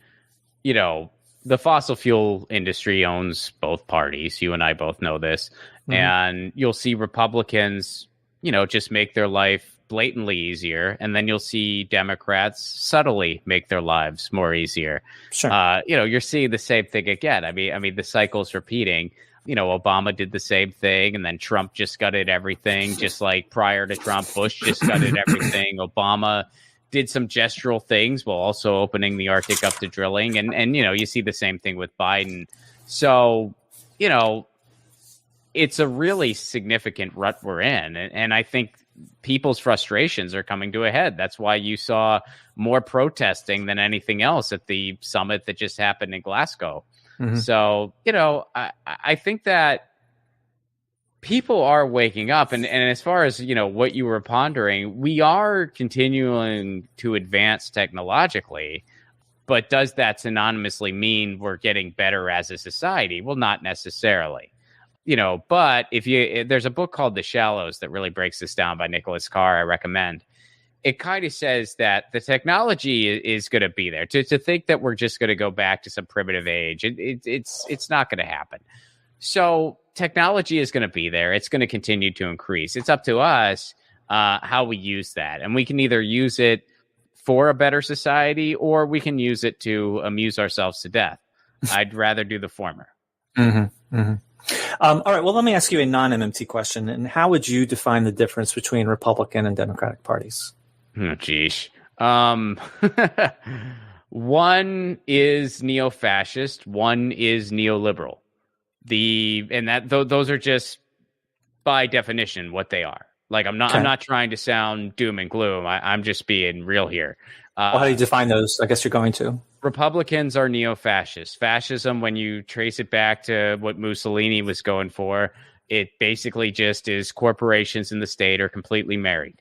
the fossil fuel industry owns both parties. You and I both know this. And you'll see Republicans, just make their life blatantly easier. And then you'll see Democrats subtly make their lives more easier. Sure. You're seeing the same thing again. I mean, the cycle's repeating. Obama did the same thing, and then Trump just gutted everything, just like prior to Trump. Bush just gutted everything. Obama did some gestural things while also opening the Arctic up to drilling. And you see the same thing with Biden. So, it's a really significant rut we're in. And I think people's frustrations are coming to a head. That's why you saw more protesting than anything else at the summit that just happened in Glasgow. So, I think that people are waking up. And as far as, what you were pondering, we are continuing to advance technologically. But does that synonymously mean we're getting better as a society? Well, not necessarily. But there's a book called The Shallows that really breaks this down by Nicholas Carr, I recommend. It kind of says that the technology is going to be there. To think that we're just going to go back to some primitive age, it's not going to happen. So technology is going to be there. It's going to continue to increase. It's up to us how we use that. And we can either use it for a better society or we can use it to amuse ourselves to death. I'd rather do the former. All right. Well, let me ask you a non-MMT question. And how would you define the difference between Republican and Democratic parties? Oh, geez. One is neo-fascist, one is neoliberal. Those are just by definition what they are. Like I'm not trying to sound doom and gloom. I'm just being real here. How do you define those? I guess you're going to. Republicans are neo-fascist. Fascism, when you trace it back to what Mussolini was going for, it basically just is corporations in the state are completely married.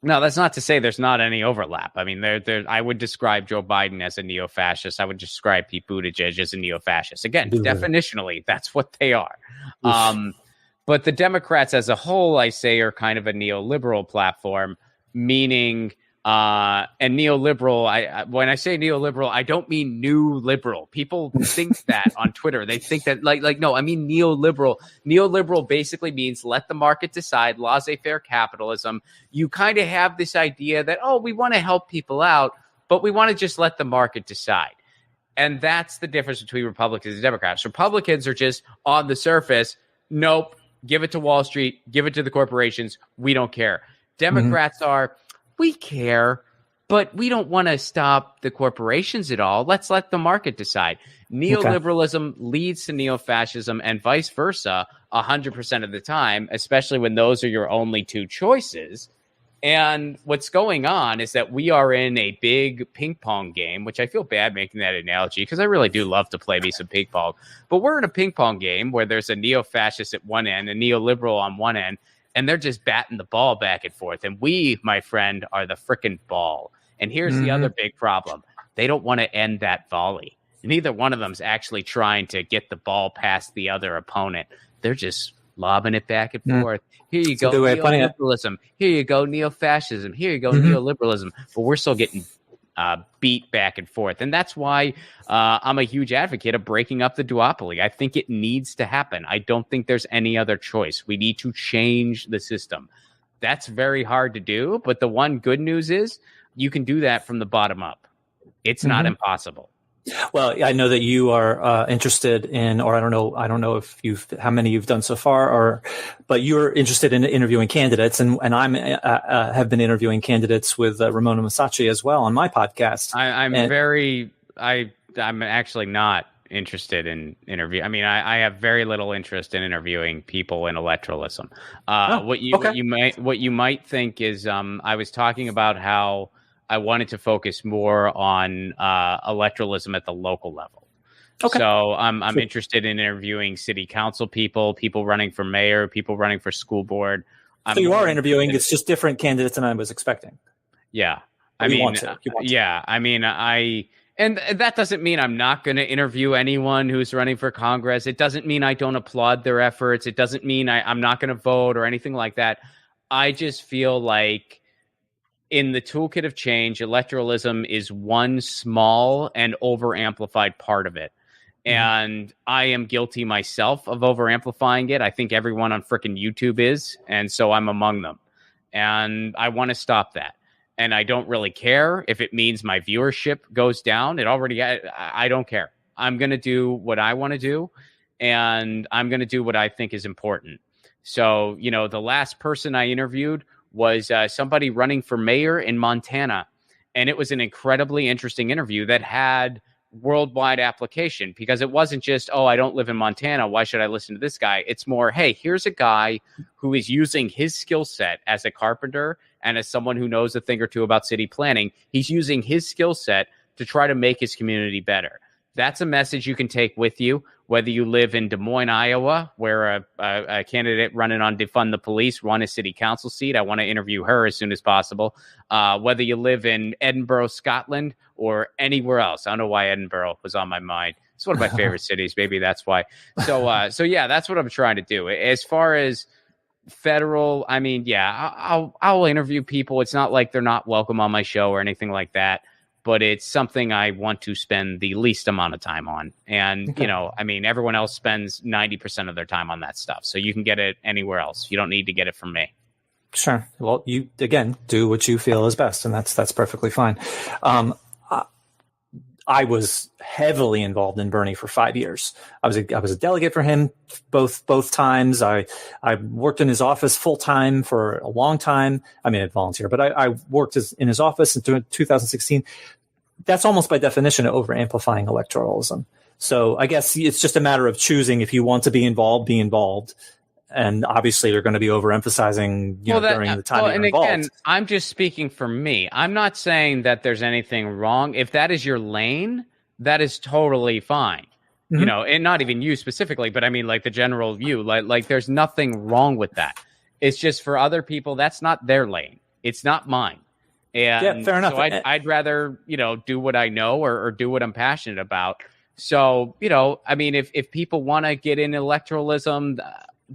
No, that's not to say there's not any overlap. I mean, I would describe Joe Biden as a neo-fascist. I would describe Pete Buttigieg as a neo-fascist. Again, definitionally, that's what they are. But the Democrats as a whole, I say, are kind of a neoliberal platform, meaning and neoliberal. When I say neoliberal, I don't mean new liberal. People think that on Twitter. They think that like no, I mean neoliberal. Neoliberal basically means let the market decide, laissez-faire capitalism. You kind of have this idea that, we want to help people out, but we want to just let the market decide. And that's the difference between Republicans and Democrats. Republicans are just on the surface. Nope. Give it to Wall Street. Give it to the corporations. We don't care. Democrats are, we care, but we don't want to stop the corporations at all. Let's let the market decide. Neoliberalism leads to neo-fascism and vice versa 100% of the time, especially when those are your only two choices. And what's going on is that we are in a big ping pong game, which I feel bad making that analogy because I really do love to play me some ping pong. But we're in a ping pong game where there's a neo-fascist at one end, a neoliberal on one end, and they're just batting the ball back and forth. And we, my friend, are the frickin' ball. And here's the other big problem. They don't want to end that volley. Neither one of them's actually trying to get the ball past the other opponent. They're just lobbing it back and forth. Here you go, neoliberalism. Here you go, neo-fascism. Here you go, neoliberalism. But we're still getting beat back and forth. And that's why I'm a huge advocate of breaking up the duopoly. I think it needs to happen. I don't think there's any other choice. We need to change the system. That's very hard to do. But the one good news is you can do that from the bottom up. It's not impossible. Well, I know that you are interested in, or I don't know if how many you've done so far, but you're interested in interviewing candidates, and I'm have been interviewing candidates with Ramona Masacci as well on my podcast. I'm actually not interested in interview. I mean, I have very little interest in interviewing people in electoralism. What you might think is I was talking about how I wanted to focus more on electoralism at the local level. Okay. So I'm interested in interviewing city council people running for mayor, people running for school board. So you are interviewing. It's just different candidates than I was expecting. Yeah. And that doesn't mean I'm not going to interview anyone who's running for Congress. It doesn't mean I don't applaud their efforts. It doesn't mean I'm not going to vote or anything like that. I just feel like in the toolkit of change, electoralism is one small and over-amplified part of it. And I am guilty myself of over-amplifying it. I think everyone on frickin' YouTube is, and so I'm among them. And I want to stop that. And I don't really care if it means my viewership goes down. I don't care. I'm going to do what I want to do, and I'm going to do what I think is important. So, the last person I interviewed was somebody running for mayor in Montana. And it was an incredibly interesting interview that had worldwide application, because it wasn't just, I don't live in Montana, why should I listen to this guy? It's more, hey, here's a guy who is using his skill set as a carpenter and as someone who knows a thing or two about city planning. He's using his skill set to try to make his community better. That's a message you can take with you, whether you live in Des Moines, Iowa, where a candidate running on defund the police won a city council seat. I want to interview her as soon as possible. Whether you live in Edinburgh, Scotland, or anywhere else. I don't know why Edinburgh was on my mind. It's one of my favorite cities. Maybe that's why. So yeah, that's what I'm trying to do. As far as federal, I mean, yeah, I'll interview people. It's not like they're not welcome on my show or anything like that. But it's something I want to spend the least amount of time on. And, everyone else spends 90% of their time on that stuff. So you can get it anywhere else. You don't need to get it from me. Sure. Well, you, again, do what you feel is best. And that's perfectly fine. I was heavily involved in Bernie for 5 years. I was a delegate for him both times. I worked in his office full time for a long time. I mean, I volunteer, but I worked in his office in 2016. That's almost by definition over amplifying electoralism. So I guess it's just a matter of choosing if you want to be involved. And obviously you're going to be overemphasizing, during the time you're involved. Again, I'm just speaking for me. I'm not saying that there's anything wrong. If that is your lane, that is totally fine. And not even you specifically, but I mean, like the general view, like there's nothing wrong with that. It's just for other people, that's not their lane. It's not mine. And yeah, fair enough. So I'd rather, do what I know or do what I'm passionate about. So, I mean, if people want to get in electoralism,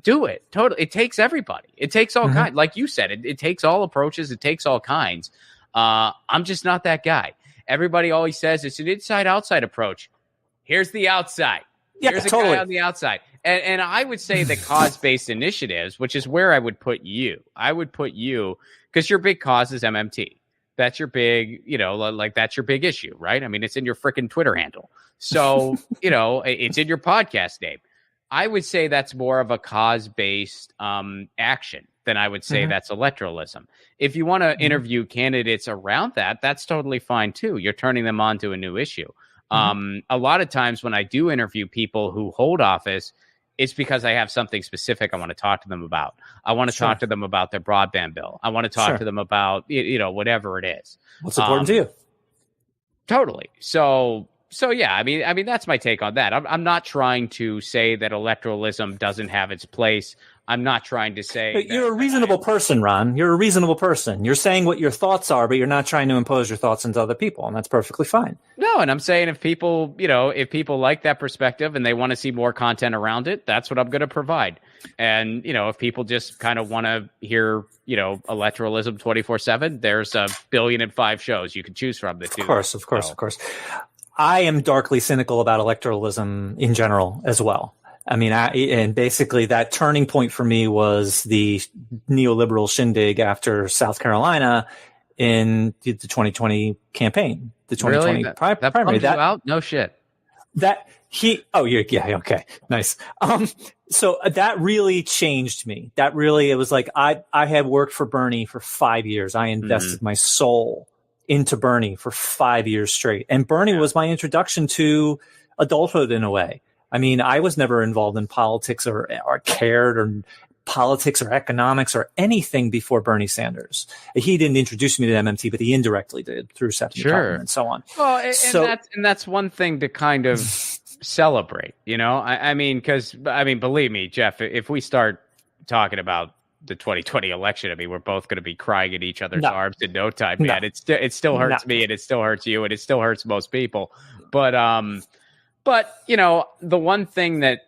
do it. Totally. It takes everybody. It takes all kinds. Like you said, it takes all approaches. It takes all kinds. I'm just not that guy. Everybody always says it's an inside-outside approach. Here's the outside. Yeah, Here's totally. a guy on the outside. And I would say the cause-based initiatives, which is where I would put you. I would put you because your big cause is MMT. That's your big, that's your big issue, right? I mean, it's in your freaking Twitter handle. So, it's in your podcast name. I would say that's more of a cause-based action than I would say that's electoralism. If you want to interview candidates around that, that's totally fine too. You're turning them on to a new issue. A lot of times when I do interview people who hold office, it's because I have something specific I want to talk to them about. I want to talk to them about their broadband bill. I want to talk to them about, whatever it is. What's important to you? Totally. So yeah, I mean, that's my take on that. I'm not trying to say that electoralism doesn't have its place. I'm not trying to say you're a reasonable person, Ron. You're a reasonable person. You're saying what your thoughts are, but you're not trying to impose your thoughts into other people, and that's perfectly fine. No, and I'm saying if people like that perspective and they want to see more content around it, that's what I'm going to provide. And, if people just kind of want to hear, electoralism 24/7, there's 1,000,000,005 shows you can choose from. Of course. I am darkly cynical about electoralism in general as well. I mean, and basically that turning point for me was the neoliberal shindig after South Carolina in the 2020 campaign, the 2020 primary. That out? No shit. Okay, nice. So that really changed me. It was like I had worked for Bernie for 5 years. I invested my soul into Bernie for 5 years straight, and Bernie was my introduction to adulthood in a way. I mean, I was never involved in politics or cared or politics or economics or anything before Bernie Sanders. He didn't introduce me to MMT, but he indirectly did through Stephanie Tuchman and so on. Well, and that's one thing to kind of celebrate, I mean, believe me, Jeff, if we start talking about the 2020 election, I mean, we're both going to be crying in each other's arms in no time, man. It still hurts me, and it still hurts you, and it still hurts most people. But, the one thing that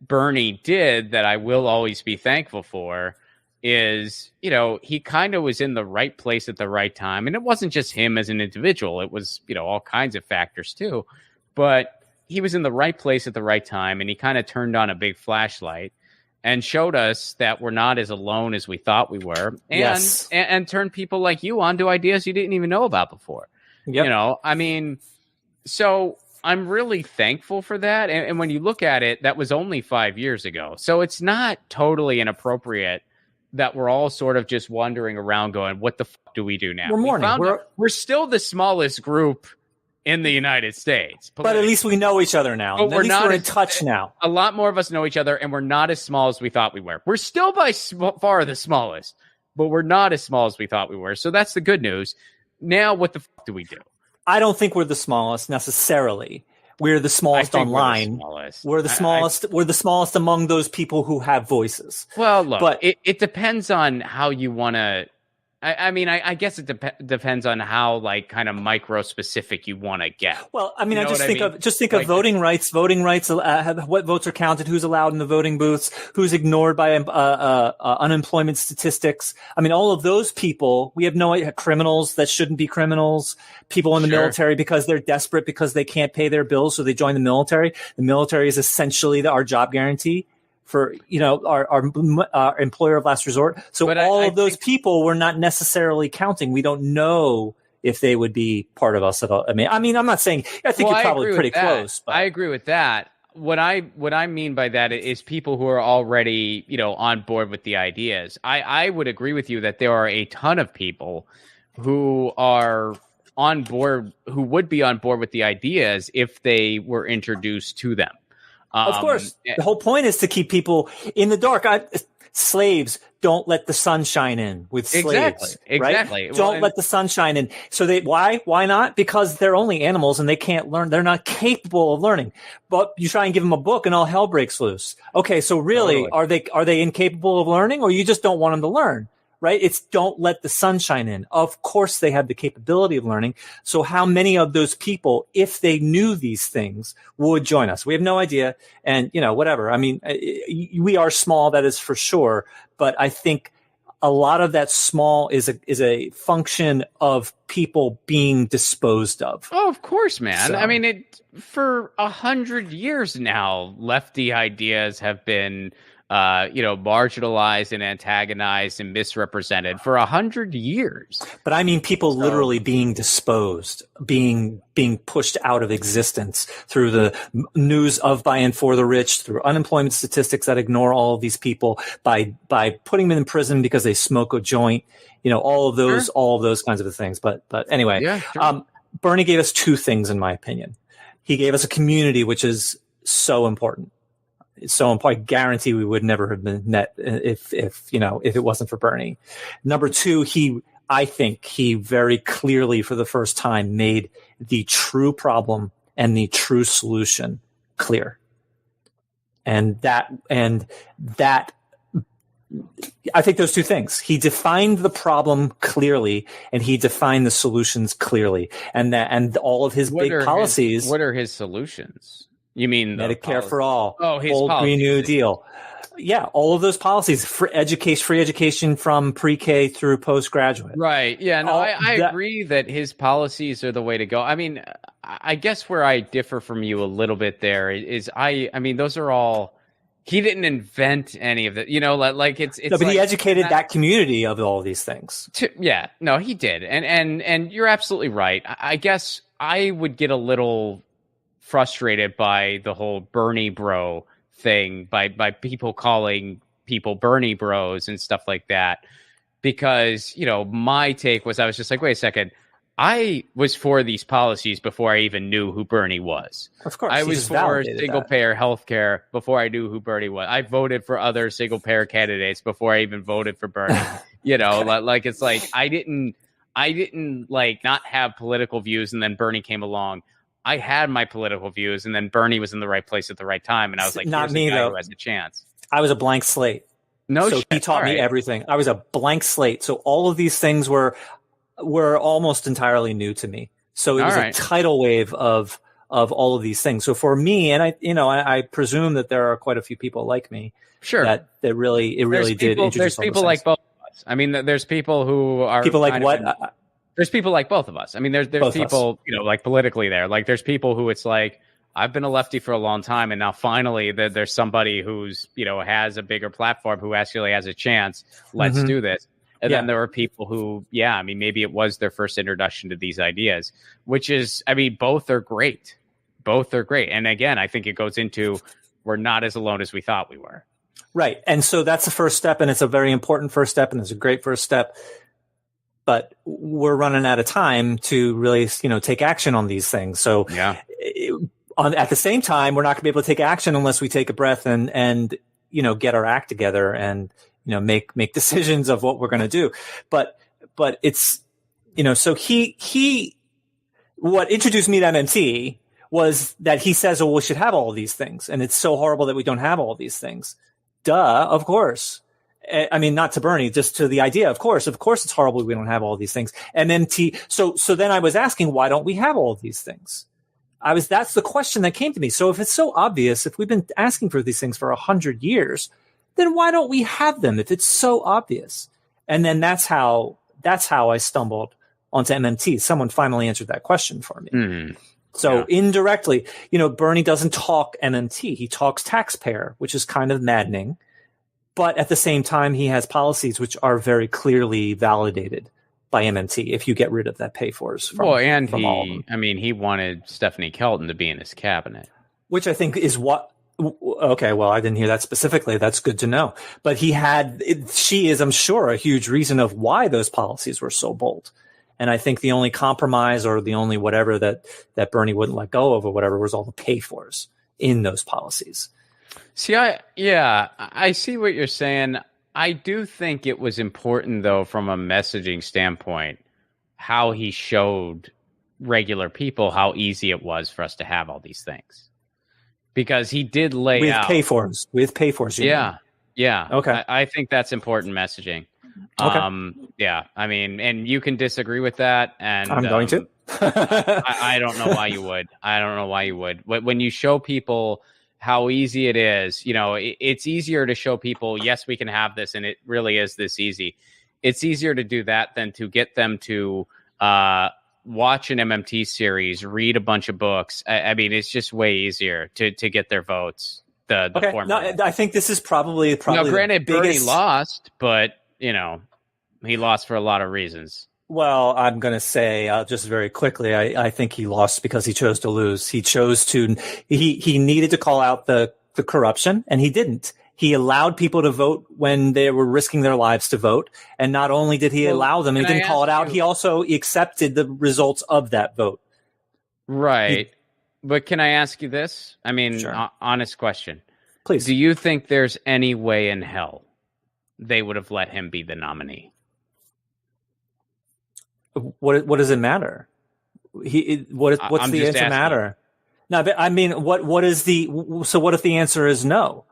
Bernie did that I will always be thankful for is, he kind of was in the right place at the right time. And it wasn't just him as an individual. It was, all kinds of factors too. But he was in the right place at the right time. And he kind of turned on a big flashlight and showed us that we're not as alone as we thought we were. And turned people like you on to ideas you didn't even know about before. Yep. So I'm really thankful for that. And when you look at it, that was only 5 years ago. So it's not totally inappropriate that we're all sort of just wandering around going, what the fuck do we do now? We're still the smallest group in the United States. But at least we know each other now. At least we're in touch now. A lot more of us know each other, and we're not as small as we thought we were. We're still by far the smallest, but we're not as small as we thought we were. So that's the good news. Now, what the fuck do we do? I don't think we're the smallest necessarily. We're the smallest online. We're the smallest. We're the smallest among those people who have voices. Well, look, but it depends on how you want to. I guess it depends on how kind of micro specific you want to get. Well, I mean, I just think of voting rights. Voting rights. What votes are counted? Who's allowed in the voting booths? Who's ignored by unemployment statistics? I mean, all of those people. We have no criminals that shouldn't be criminals. People in the military because they're desperate because they can't pay their bills, so they join the military. The military is essentially our job guarantee for our employer of last resort. So all of those people we're not necessarily counting. We don't know if they would be part of us at all. I mean, I'm not saying. I think you're probably pretty close. But. I agree with that. What I mean by that is people who are already on board with the ideas. I would agree with you that there are a ton of people who are on board, who would be on board with the ideas if they were introduced to them. Of course. The whole point is to keep people in the dark. Slaves, don't let the sun shine in with slaves. Exactly. Right? Don't let the sun shine in. So why not? Because they're only animals and they can't learn. They're not capable of learning. But you try and give them a book and all hell breaks loose. Okay. So really, are they incapable of learning, or you just don't want them to learn? Right? It's don't let the sun shine in. Of course, they have the capability of learning. So how many of those people, if they knew these things, would join us? We have no idea. And, whatever. I mean, we are small, that is for sure. But I think a lot of that small is a function of people being disposed of. Oh, of course, man. So. I mean, for 100 years now, lefty ideas have been marginalized and antagonized and misrepresented for 100 years. But I mean, people literally being disposed, being pushed out of existence through the news of, by, and for the rich, through unemployment statistics that ignore all of these people, by putting them in prison because they smoke a joint, all of those kinds of things. But anyway, Bernie gave us two things, in my opinion. He gave us a community, which is so important. So I guarantee we would never have been met if it wasn't for Bernie. Number two, I think he very clearly for the first time made the true problem and the true solution clear. And that I think those two things. He defined the problem clearly, and he defined the solutions clearly, and all of his big policies. What are his solutions? You mean Medicare for all? Oh, his Old policies. Green New Deal. Yeah, all of those policies for free education from pre-K through postgraduate. Right. Yeah. No, I agree that his policies are the way to go. I mean, I guess where I differ from you a little bit there is I mean, those are all. He didn't invent any of it, like it's. No, but he educated that community of all these things. Yeah, no, he did, and you're absolutely right. I guess I would get a little frustrated by the whole Bernie bro thing, by people calling people Bernie bros and stuff like that, because my take was I was just like, wait a second. I was for these policies before I even knew who Bernie was. Of course. I was for single-payer healthcare before I knew who Bernie was. I voted for other single-payer candidates before I even voted for Bernie. Like it's like I didn't like not have political views, and then Bernie came along. I had my political views, and then Bernie was in the right place at the right time, and I was like, not me, though. Who has a chance. I was a blank slate. He taught me everything. I was a blank slate. So all of these things were almost entirely new to me. So it was a tidal wave of all of these things. So for me, and I presume that there are quite a few people like me. Sure. That really did introduce. There's people like both of us. I mean, there's people who are people like what? There's people like both of us. I mean, there's people, like politically there. Like there's people who it's like, I've been a lefty for a long time, and now finally there's somebody who's, has a bigger platform who actually has a chance. Let's do this. And then there are people who, maybe it was their first introduction to these ideas, which is, both are great. Both are great. And again, I think it goes into we're not as alone as we thought we were. Right. And so that's the first step, and it's a very important first step, and it's a great first step. But we're running out of time to really, take action on these things. So at the same time, we're not going to be able to take action unless we take a breath and get our act together and make decisions of what we're going to do. But it's, so he, what introduced me to MMT was that he says, oh, we should have all of these things. And it's so horrible that we don't have all of these things. Duh, of course. I mean, not to Bernie, just to the idea. Of course, it's horrible we don't have all these things. MMT. So then I was asking, why don't we have all of these things? That's the question that came to me. So if it's so obvious, if we've been asking for these things for 100 years, then why don't we have them if it's so obvious? And then that's how I stumbled onto MMT. Someone finally answered that question for me. Mm-hmm. So indirectly, Bernie doesn't talk MMT. He talks taxpayer, which is kind of maddening. But at the same time, he has policies which are very clearly validated by MMT if you get rid of that pay-fors. From all of them. He wanted Stephanie Kelton to be in his cabinet. Which I think is what... Okay, well, I didn't hear that specifically. That's good to know. But she is, I'm sure, a huge reason of why those policies were so bold. And I think the only compromise or the only whatever that Bernie wouldn't let go of or whatever was all the pay-fors in those policies. See, I see what you're saying. I do think it was important, though, from a messaging standpoint, how he showed regular people how easy it was for us to have all these things. Because he did lay out... With pay-fors. Yeah. Okay. I think that's important messaging. Okay. And you can disagree with that. And I'm going to. I don't know why you would. When you show people how easy it is, it's easier to show people, yes, we can have this, and it really is this easy. It's easier to do that than to get them to watch an MMT series, read a bunch of books. It's just way easier to get their votes. The formula. No, I think this is probably. Now, granted, Bernie lost, but he lost for a lot of reasons. Well, I'm going to say just very quickly, I think he lost because he chose to lose. He chose to, he needed to call out the corruption, and he didn't. He allowed people to vote when they were risking their lives to vote. And not only did he allow them, he didn't call it out. He also accepted the results of that vote. Right. But can I ask you this? Sure. Honest question. Please. Do you think there's any way in hell they would have let him be the nominee? What does it matter? What's the answer matter? No, but what if the answer is no?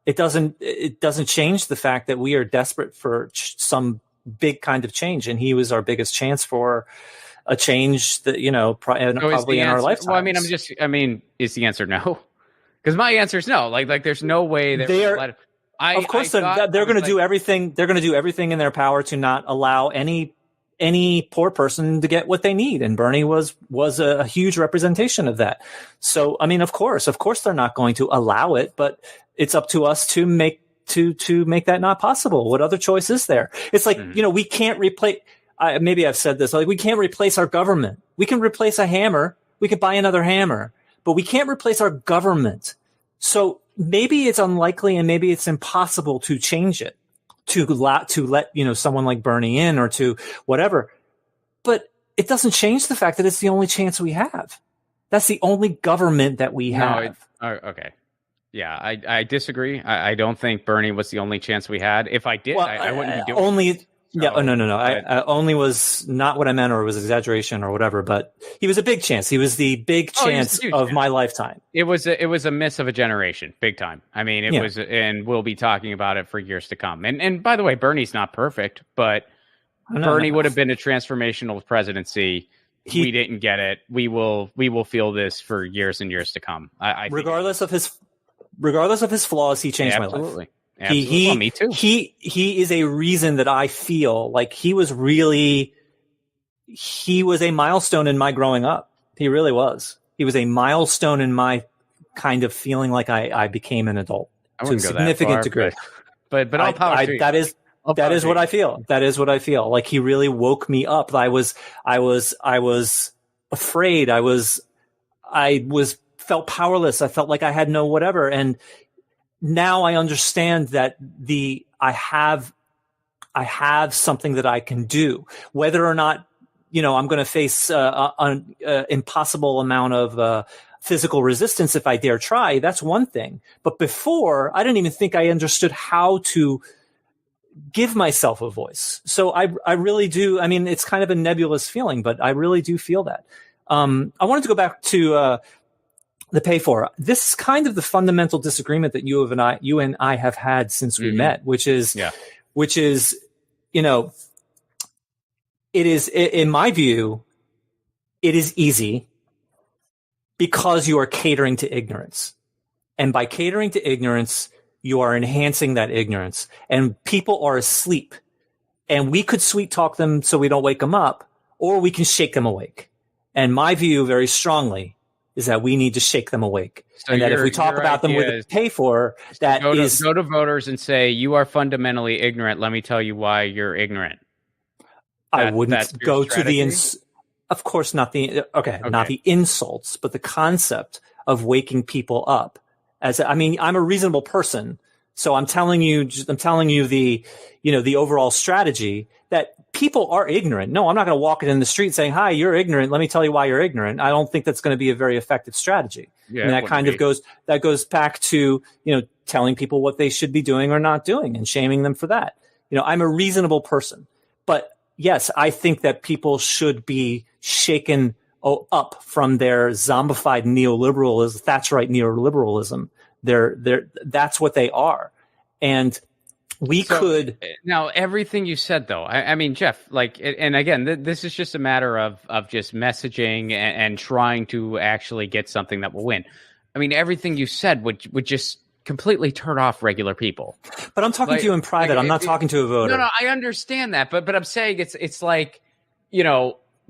it doesn't change the fact that we are desperate for some big kind of change, and he was our biggest chance for a change that, probably in our lifetime. Well, I mean, is the answer no? Because my answer is no. Like there's no way that they are. Of course, they're going to do everything. They're going to do everything in their power to not allow any poor person to get what they need. And Bernie was a huge representation of that. So, I mean, of course, they're not going to allow it, but it's up to us to make that not possible. What other choice is there? It's like, we can't replace, maybe I've said this, like we can't replace our government. We can replace a hammer. We could buy another hammer, but we can't replace our government. So maybe it's unlikely and maybe it's impossible to change it, to let someone like Bernie in or to whatever. But it doesn't change the fact that it's the only chance we have. That's the only government that we have. Okay. Yeah, I disagree. I don't think Bernie was the only chance we had. If I did, I wouldn't be doing it. No. Only was not what I meant, or it was exaggeration or whatever. But he was a big chance. He was the big chance of my lifetime. It was a miss of a generation, big time. I mean, it was, and we'll be talking about it for years to come. And by the way, Bernie's not perfect, but Bernie would have been a transformational presidency. We didn't get it. We will feel this for years and years to come. Regardless of his flaws, he changed my life. Absolutely. Me too. He is a reason that I feel like he was a milestone in my growing up. He really was. He was a milestone in my kind of feeling like I became an adult to a significant degree. But all power to you. That is what I feel. That is what I feel. Like he really woke me up. I was afraid. I felt powerless. I felt like I had no whatever. And now I understand that I have something that I can do, whether or not, I'm going to face an impossible amount of physical resistance if I dare try. That's one thing. But before, I didn't even think I understood how to give myself a voice. So I really do. I mean, it's kind of a nebulous feeling, but I really do feel that. I wanted to go back to the pay for. This is kind of the fundamental disagreement that you and I have had since we met, which is, it is, in my view, it is easy because you are catering to ignorance. And by catering to ignorance, you are enhancing that ignorance. And people are asleep. And we could sweet talk them so we don't wake them up, or we can shake them awake. And my view very strongly is that we need to shake them awake. So and that if we talk about them with a pay for, that go to voters and say, you are fundamentally ignorant. Let me tell you why you're ignorant. I wouldn't go strategy? To of course, not the insults, but the concept of waking people up. I'm a reasonable person. So I'm telling you the overall strategy that people are ignorant. No, I'm not going to walk in the street saying, hi, you're ignorant. Let me tell you why you're ignorant. I don't think that's going to be a very effective strategy. Yeah, and that goes back to, telling people what they should be doing or not doing and shaming them for that. I'm a reasonable person, but yes, I think that people should be shaken up from their zombified neoliberalism, Thatcherite neoliberalism. That's what they are. And now everything you said though, I mean, Jeff, and again, this is just a matter of just messaging and trying to actually get something that will win. I mean, everything you said would just completely turn off regular people. But I'm talking to you in private. I'm not talking to a voter. No, I understand that. But I'm saying it's like,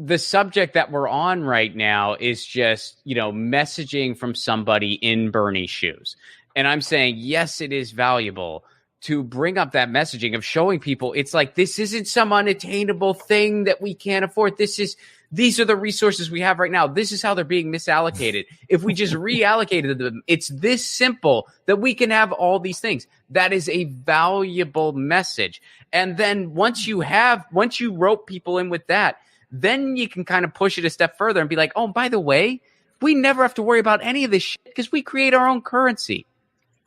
the subject that we're on right now is just, messaging from somebody in Bernie's shoes. And I'm saying, yes, it is valuable to bring up that messaging of showing people it's like, this isn't some unattainable thing that we can't afford. These are the resources we have right now. This is how they're being misallocated. If we just reallocated them, it's this simple that we can have all these things. That is a valuable message. And then once you rope people in with that, then you can kind of push it a step further and be like, oh, by the way, we never have to worry about any of this shit because we create our own currency.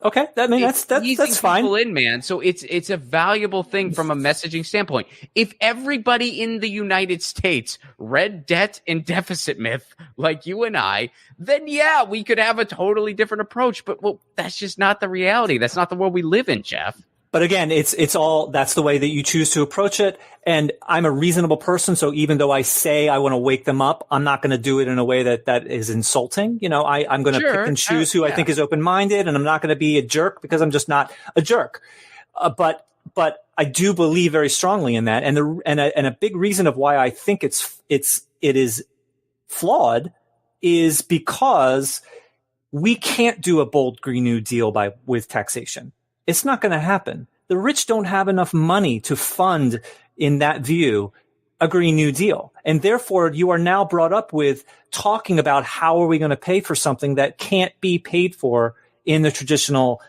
Okay, that's fine. People in, man. So it's a valuable thing from a messaging standpoint. If everybody in the United States read Debt and Deficit Myth like you and I, then yeah, we could have a totally different approach. But that's just not the reality. That's not the world we live in, Jeff. But again, it's all, that's the way that you choose to approach it. And I'm a reasonable person. So even though I say I want to wake them up, I'm not going to do it in a way that is insulting. You know, I'm going to pick and choose who I think is open-minded, and I'm not going to be a jerk because I'm just not a jerk. But I do believe very strongly in that. And a big reason of why I think it is flawed is because we can't do a bold Green New Deal with taxation. It's not going to happen. The rich don't have enough money to fund, in that view, a Green New Deal. And therefore, you are now brought up with talking about how are we going to pay for something that can't be paid for in the traditional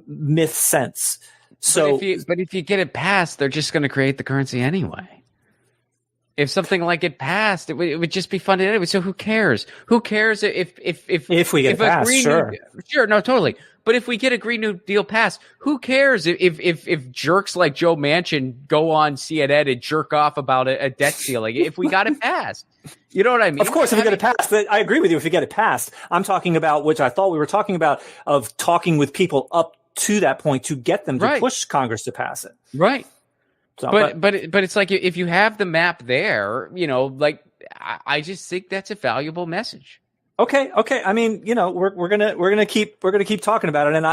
myth sense. So, but if you get it passed, they're just going to create the currency anyway. If something like it passed, it would just be funded anyway. So who cares? Who cares if we get it passed? Sure, no, totally. But if we get a Green New Deal passed, who cares if jerks like Joe Manchin go on CNN and jerk off about a debt ceiling? If we got it passed, you know what I mean? Of course, if we get it passed, I agree with you. If we get it passed, I'm talking about, which I thought we were talking about, of talking with people up to that point to get them to push Congress to pass it. Right. So, but it's like, if you have the map there, you know, like, I just think that's a valuable message. Okay. I mean, you know, we're gonna keep talking about it,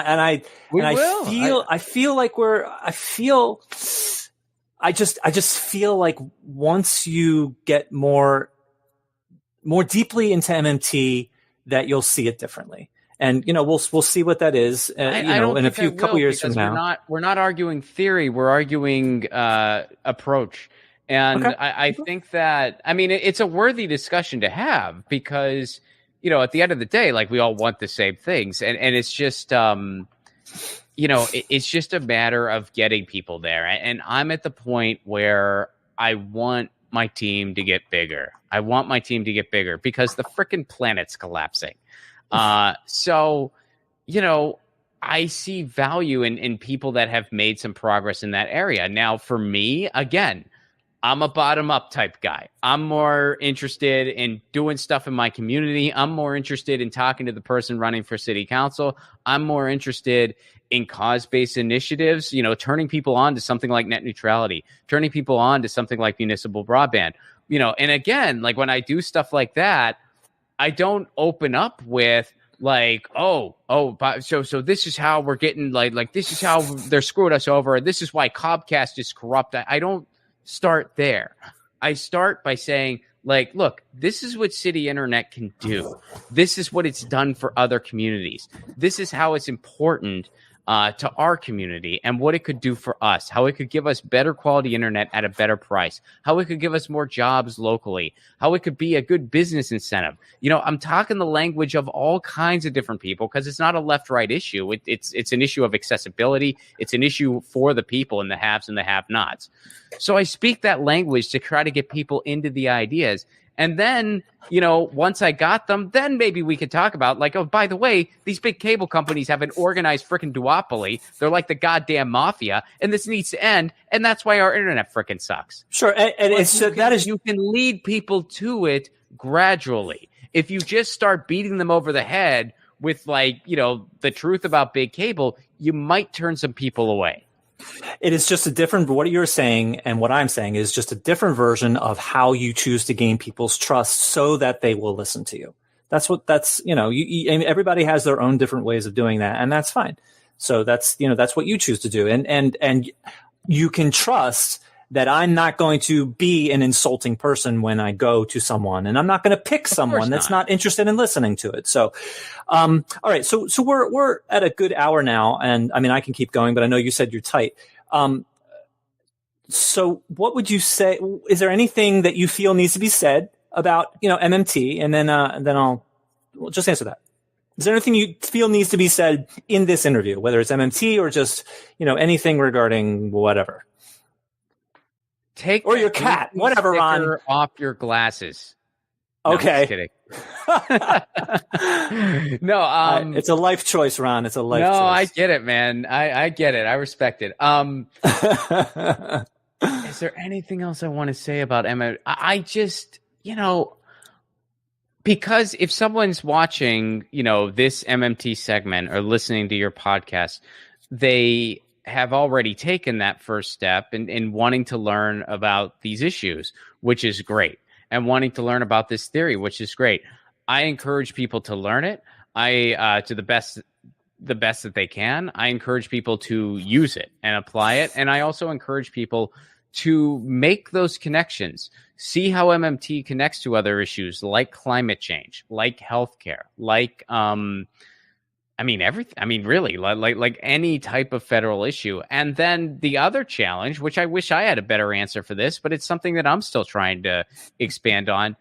I just feel like once you get more deeply into MMT, that you'll see it differently. And, you know, we'll see what that is, in a couple years from now. We're not arguing theory. We're arguing approach. And I think that, I mean, it's a worthy discussion to have because, you know, at the end of the day, like, we all want the same things. And it's just, it's just a matter of getting people there. And I'm at the point where I want my team to get bigger. I want my team to get bigger because the frickin' planet's collapsing. So, you know, I see value in people that have made some progress in that area. Now, for me, again, I'm a bottom-up type guy. I'm more interested in doing stuff in my community. I'm more interested in talking to the person running for city council. I'm more interested in cause-based initiatives, you know, turning people on to something like net neutrality, turning people on to something like municipal broadband, you know. And again, like, when I do stuff like that, I don't open up with like, so this is how we're getting like this is how they're screwing us over. This is why Comcast is corrupt. I don't start there. I start by saying, like, look, this is what city internet can do. This is what it's done for other communities. This is how it's important to our community and what it could do for us, how it could give us better quality internet at a better price, how it could give us more jobs locally, how it could be a good business incentive. You know, I'm talking the language of all kinds of different people because it's not a left-right issue. It's an issue of accessibility. It's an issue for the people and the haves and the have-nots. So I speak that language to try to get people into the ideas. And then, you know, once I got them, then maybe we could talk about, like, oh, by the way, these big cable companies have an organized freaking duopoly. They're like the goddamn mafia, and this needs to end. And that's why our internet freaking sucks. Sure. And you can lead people to it gradually. If you just start beating them over the head with, like, you know, the truth about big cable, you might turn some people away. It is just a different, what you're saying and what I'm saying is just a different version of how you choose to gain people's trust so that they will listen to you. Everybody has their own different ways of doing that, and that's fine. So that's what you choose to do. And you can trust that I'm not going to be an insulting person when I go to someone, and I'm not going to pick someone that's not interested in listening to it. So, all right. So we're at a good hour now, and I mean, I can keep going, but I know you said you're tight. So what would you say? Is there anything that you feel needs to be said about, you know, MMT? And then I'll just answer that. Is there anything you feel needs to be said in this interview, whether it's MMT or just, you know, anything regarding whatever? Take or your cat, whatever, Ron. Off your glasses. Okay. Kidding. No, it's a life choice, Ron. It's a life choice. No, I get it, man. I get it. I respect it. Is there anything else I want to say about MMT? I just, because if someone's watching, this MMT segment or listening to your podcast, they have already taken that first step in wanting to learn about these issues, which is great, and wanting to learn about this theory, which is great. I encourage people to learn it. To the best that they can. I encourage people to use it and apply it, and I also encourage people to make those connections, see how MMT connects to other issues like climate change, like healthcare, like everything. Really, like any type of federal issue. And then the other challenge, which I wish I had a better answer for this, but it's something that I'm still trying to expand on.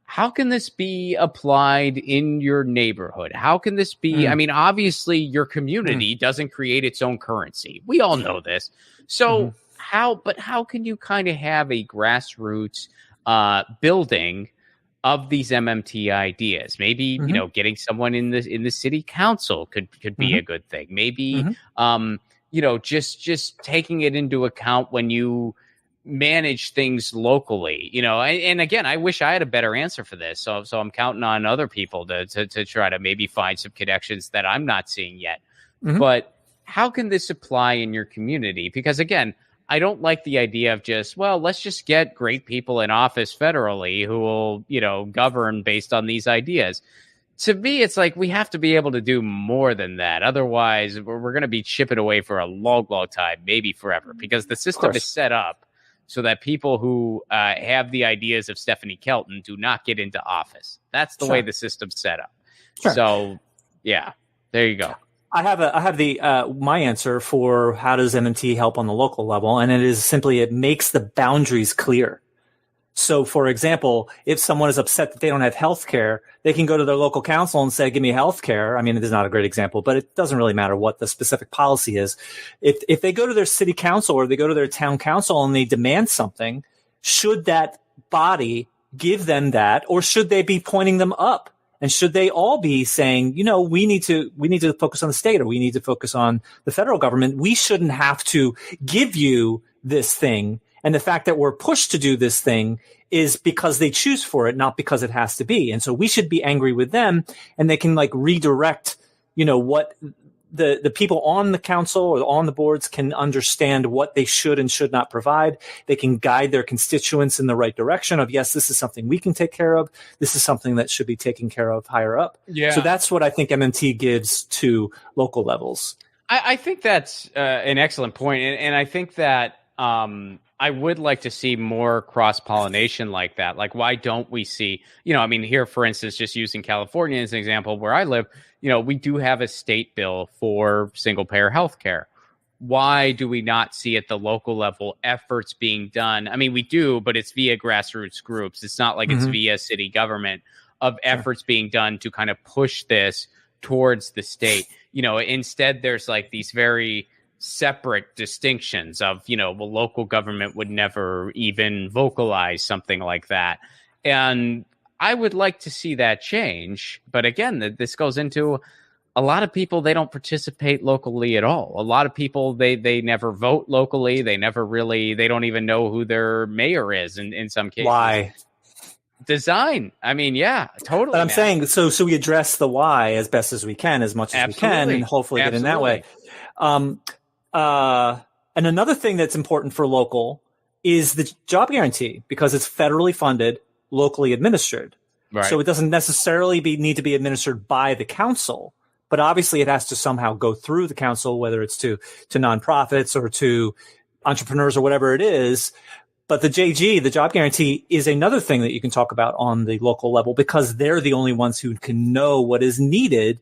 How can this be applied in your neighborhood? How can this be? Obviously, your community doesn't create its own currency. We all know this. So how can you kind of have a grassroots building of these MMT ideas? Maybe getting someone in the city council could be a good thing. Maybe just taking it into account when you manage things locally. And again, I wish I had a better answer for this. So I'm counting on other people to try to maybe find some connections that I'm not seeing yet. But how can this apply in your community? Because again, I don't like the idea of let's just get great people in office federally who will, govern based on these ideas. To me, it's like we have to be able to do more than that. Otherwise, we're going to be chipping away for a long, long time, maybe forever, because the system is set up so that people who have the ideas of Stephanie Kelton do not get into office. That's the way the system's set up. So, yeah, there you go. I have my answer for how does MMT help on the local level, and it is simply it makes the boundaries clear. So, for example, if someone is upset that they don't have health care, they can go to their local council and say, give me health care. It is not a great example, but it doesn't really matter what the specific policy is. If they go to their city council or they go to their town council and they demand something, should that body give them that, or should they be pointing them up? And should they all be saying, we need to focus on the state, or we need to focus on the federal government? We shouldn't have to give you this thing. And the fact that we're pushed to do this thing is because they choose for it, not because it has to be. And so we should be angry with them, and they can redirect, what the people on the council or on the boards can understand what they should and should not provide. They can guide their constituents in the right direction of, yes, this is something we can take care of. This is something that should be taken care of higher up. Yeah. So that's what I think MMT gives to local levels. I think that's an excellent point. And I think that I would like to see more cross-pollination like that. Like, why don't we see, here, for instance, just using California as an example where I live, we do have a state bill for single-payer healthcare. Why do we not see at the local level efforts being done? We do, but it's via grassroots groups. It's not like it's via city government of efforts being done to kind of push this towards the state. Instead, there's these very separate distinctions of, local government would never even vocalize something like that. And I would like to see that change. But again, this goes into a lot of people, they don't participate locally at all. A lot of people, they never vote locally. They don't even know who their mayor is in some cases. Why? Design. Yeah, totally. But I'm saying, so we address the why as best as we can, as much as we can, and hopefully get in that way. And another thing that's important for local is the job guarantee, because it's federally funded, locally administered. Right. So it doesn't necessarily need to be administered by the council, but obviously it has to somehow go through the council, whether it's to nonprofits or to entrepreneurs or whatever it is. But the JG, the job guarantee, is another thing that you can talk about on the local level, because they're the only ones who can know what is needed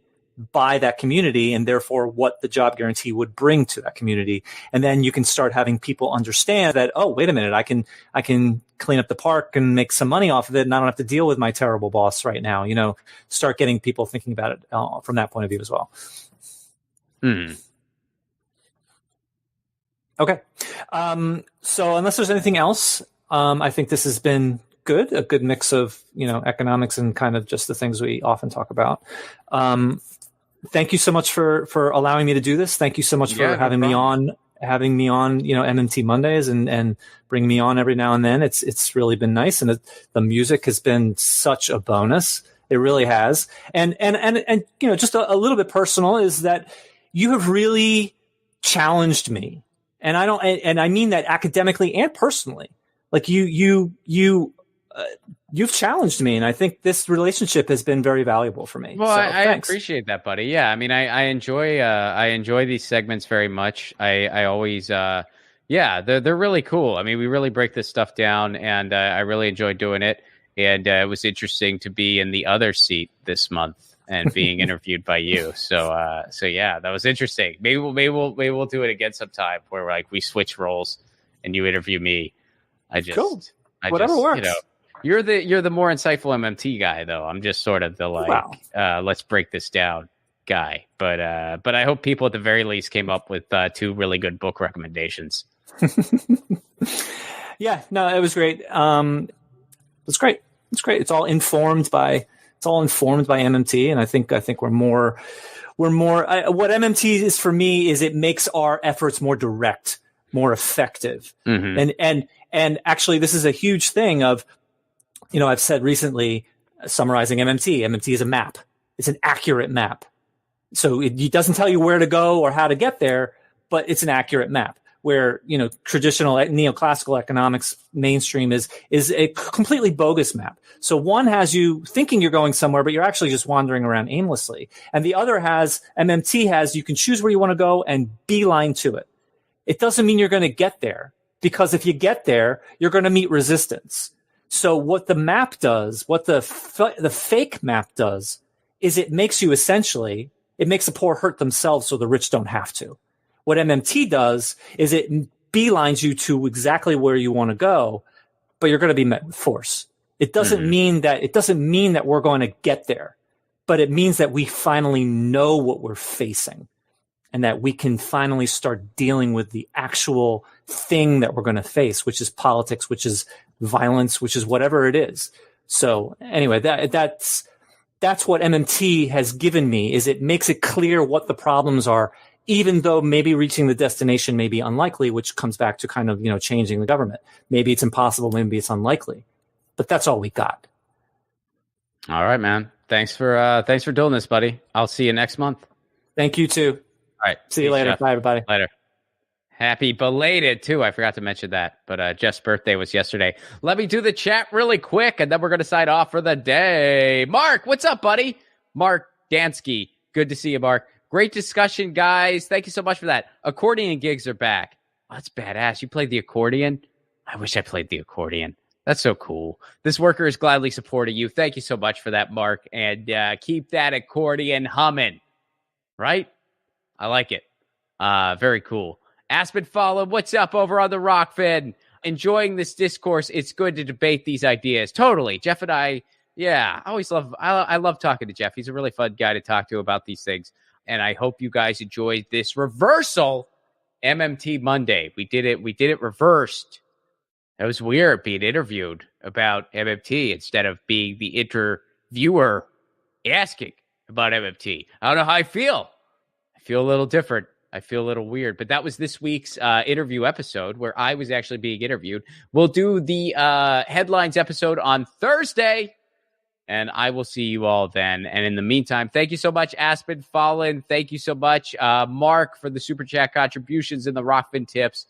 by that community, and therefore what the job guarantee would bring to that community. And then you can start having people understand that, oh, wait a minute, I can clean up the park and make some money off of it, and I don't have to deal with my terrible boss right now. Start getting people thinking about it from that point of view as well. Okay. So unless there's anything else, I think this has been good, a good mix of, economics and kind of just the things we often talk about. Thank you so much for allowing me to do this. Thank you so much for having me on, MMT Mondays and bring me on every now and then. It's really been nice. And the music has been such a bonus. It really has. And just a little bit personal is that you have really challenged me. And I mean that academically and personally. Like you've challenged me, and I think this relationship has been very valuable for me. Well, I appreciate that, buddy. Yeah, I mean, I enjoy these segments very much. I always, they're really cool. I mean, we really break this stuff down, and I really enjoy doing it. And it was interesting to be in the other seat this month and being interviewed by you. So yeah, that was interesting. Maybe we'll do it again sometime where we switch roles and you interview me. Cool. Whatever works. You're the more insightful MMT guy, though. I'm just sort of the let's break this down guy. But I hope people at the very least came up with 2 really good book recommendations. Yeah, no, it was great. It's great. It's great. It's all informed by MMT, and I think we're more. What MMT is for me is it makes our efforts more direct, more effective, and actually this is a huge thing of. I've said recently, summarizing MMT is a map. It's an accurate map. So it doesn't tell you where to go or how to get there, but it's an accurate map. Where, traditional neoclassical economics mainstream is a completely bogus map. So one has you thinking you're going somewhere, but you're actually just wandering around aimlessly. And the other MMT has, you can choose where you want to go and beeline to it. It doesn't mean you're going to get there, because if you get there, you're going to meet resistance. So what the map does, what the fake map does, is it makes the poor hurt themselves so the rich don't have to. What MMT does is it beelines you to exactly where you want to go, but you're going to be met with force. It doesn't mean that we're going to get there, but it means that we finally know what we're facing and that we can finally start dealing with the actual thing that we're going to face, which is politics, which is violence, which is whatever it is. So anyway, that's what MMT has given me, is it makes it clear what the problems are, even though maybe reaching the destination may be unlikely, which comes back to kind of, changing the government. Maybe it's impossible, maybe it's unlikely, but that's all we got. All right, man. Thanks for doing this, buddy. I'll see you next month. Thank you too. All right. See you later. Jeff. Bye, everybody. Later. Happy belated, too. I forgot to mention that, but Jeff's birthday was yesterday. Let me do the chat really quick, and then we're going to sign off for the day. Mark, what's up, buddy? Mark Dansky. Good to see you, Mark. Great discussion, guys. Thank you so much for that. Accordion gigs are back. Oh, that's badass. You played the accordion? I wish I played the accordion. That's so cool. This worker is gladly supporting you. Thank you so much for that, Mark. And keep that accordion humming. Right? I like it. Very cool. Aspen Follow, what's up over on the Rockfin? Enjoying this discourse. It's good to debate these ideas. Totally. Jeff and I love talking to Jeff. He's a really fun guy to talk to about these things. And I hope you guys enjoyed this reversal MMT Monday. We did it reversed. It was weird being interviewed about MMT instead of being the interviewer asking about MMT. I don't know how I feel. I feel a little different. I feel a little weird, but that was this week's interview episode where I was actually being interviewed. We'll do the headlines episode on Thursday, and I will see you all then. And in the meantime, thank you so much, Aspen Fallon. Thank you so much, Mark, for the Super Chat contributions and the Rockfin tips.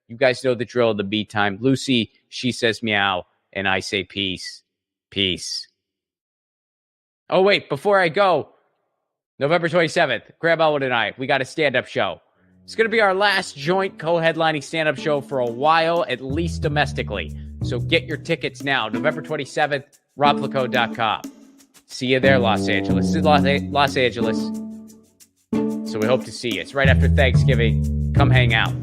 You guys know the drill in the meantime. Lucy, she says meow, and I say peace. Peace. Oh, wait, before I go, November 27th, Graham Elwood and I, we got a stand-up show. It's going to be our last joint co-headlining stand-up show for a while, at least domestically. So get your tickets now. November 27th, robplacone.com. See you there, Los Angeles. This is Los Angeles. So we hope to see you. It's right after Thanksgiving. Come hang out.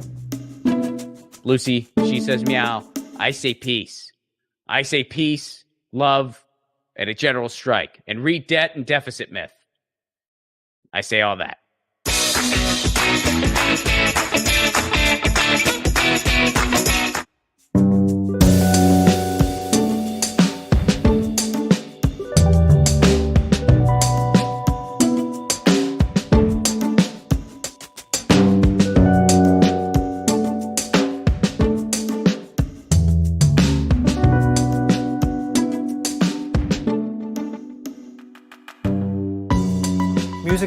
Lucy, she says meow. I say peace. I say peace, love, and a general strike. And read Debt and Deficit Myth. I say all that.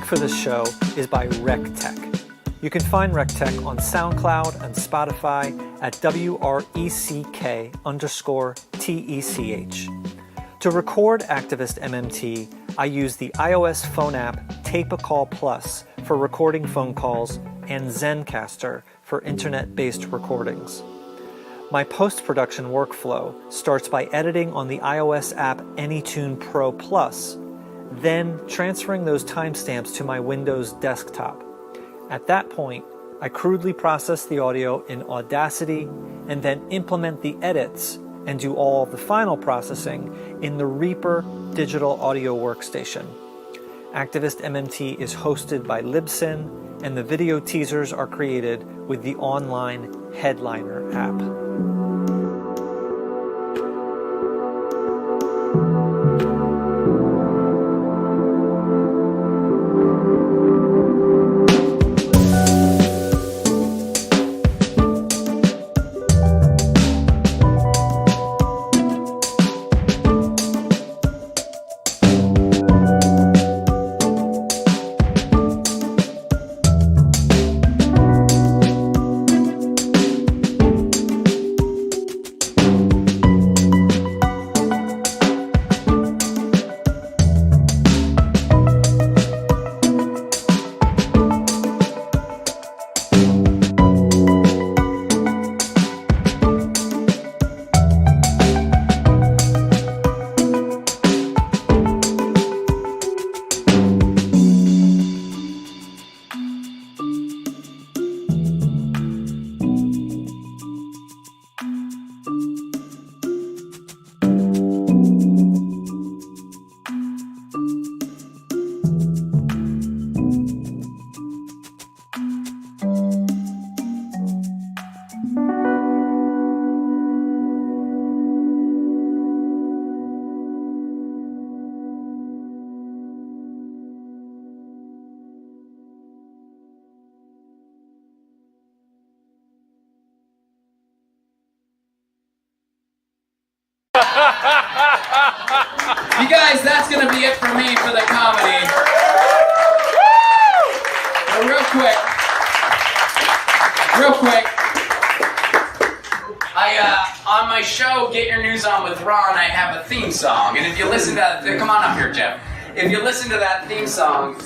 for this show is by RecTech. You can find RecTech on SoundCloud and Spotify at WRECK_TECH. To record Activist MMT, I use the iOS phone app Tape a Call Plus for recording phone calls and Zencaster for internet-based recordings. My post-production workflow starts by editing on the iOS app AnyTune Pro Plus, then transferring those timestamps to my Windows desktop. At that point, I crudely process the audio in Audacity and then implement the edits and do all the final processing in the Reaper digital audio workstation. Activist MMT is hosted by Libsyn, and the video teasers are created with the online Headliner app. You guys, that's gonna be it for me for the comedy. But real quick, on my show, Get Your News On with Ron, I have a theme song, and if you listen to that, come on up here, Jeff. If you listen to that theme song,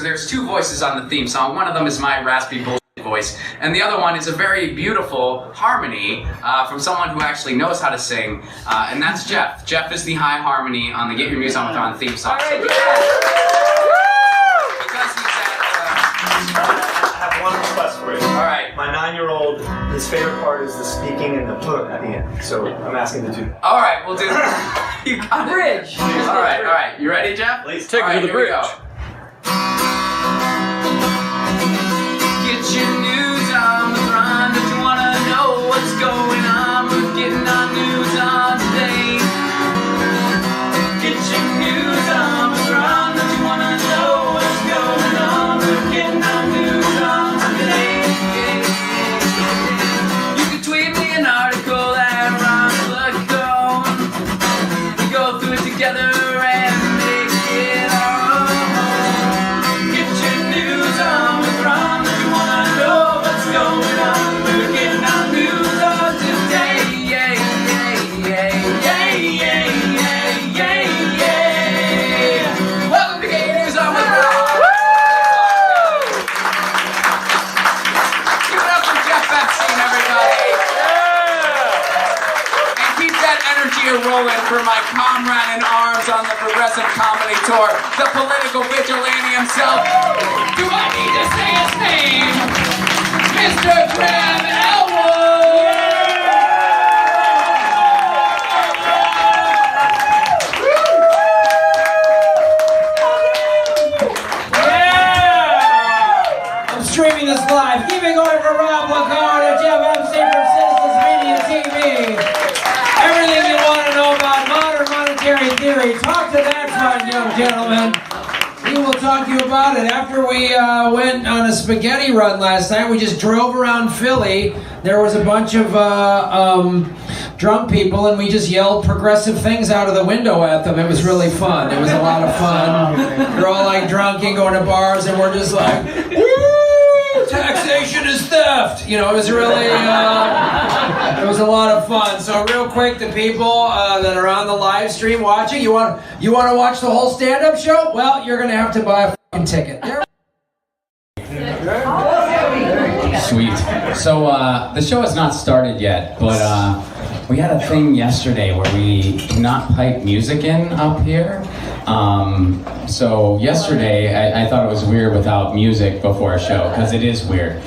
there's two voices on the theme song. One of them is my raspy bullshit voice, and the other one is a very beautiful harmony from someone who actually knows how to sing, and that's Jeff. Jeff is the high harmony on the Get Your News On with Ron theme song. All right, because he's I have one request for you. All right. My 9-year-old, his favorite part is the speaking and the put at the end, so I'm asking to do that. All right, we'll do that. You got bridge. All right. You ready, Jeff? Please. Take me to the bridge. Get your news on with Ron. If you want to know what's going on, we're getting our news on today. Get your news on with Ron. If you want to know what's going on, we're getting our news on today. You can tweet me an article at Ron Placone. We go through it together and make it our own. Get your news on with Ron. If you want to know what's going on, we're getting our news on today. Welcome to Get Your News On with Ron. Give it up for Jeff Epstein, everybody. And keep that energy rolling for my comrade in arms on the Progressive Comedy Tour, the political vigilante himself. Do I need to say his name? Mr. Graham Elwood! I'm streaming this live. Keep it going for Rob Placone and Jeff Epstein from Citizens Media TV. Everything you want to know about modern monetary theory. Talk to that fine young gentleman. He will talk to you about it. After we went on a spaghetti run last night, we just drove around Philly. There was a bunch of drunk people, and we just yelled progressive things out of the window at them. It was really fun. It was a lot of fun. They're all like drunk and going to bars, and we're just like, woo! Taxation is theft. You know, it was really, it was a lot of fun. So real quick, the people that are on the live stream watching, you want to watch the whole stand-up show? Well, you're gonna have to buy a fucking ticket. Sweet. So the show has not started yet, but we had a thing yesterday where we do not pipe music in up here. So yesterday I thought it was weird without music before a show, because it is weird.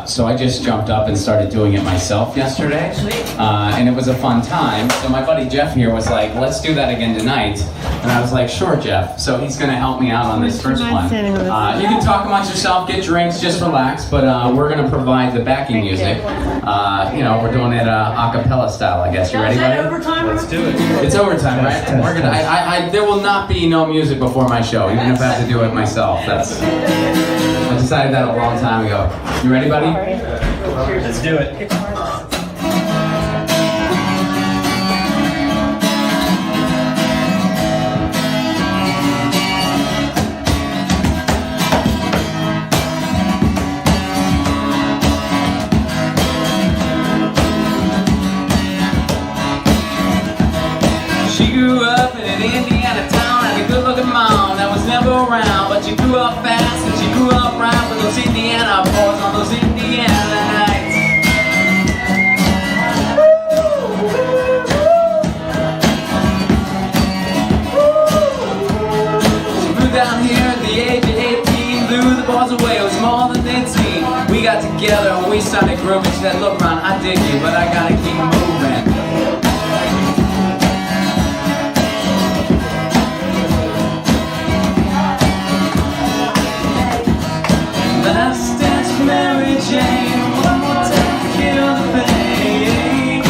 So I just jumped up and started doing it myself yesterday, and it was a fun time. So my buddy Jeff here was like, let's do that again tonight. And I was like, sure, Jeff. So he's going to help me out on this first one. You can talk amongst yourself, get drinks, just relax, but we're going to provide the backing music. You know, we're doing it a cappella style, I guess. You ready, buddy? Let's do it. It's overtime, right? We're gonna, there will not be no music before my show, even if I have to do it myself. I decided that a long time ago. You ready, buddy? Let's do it. She grew up in an Indiana town, had a good-looking mom that was never around. But she grew up fast and she grew up right with those Indiana boys on those Indiana nights. She moved down here at the age of 18, blew the boys away, it was more than they'd seen. We got together and we started grooving. She said, look, Ron, I dig you, but I gotta keep moving. Last dance with Mary Jane, one more time to kill the pain.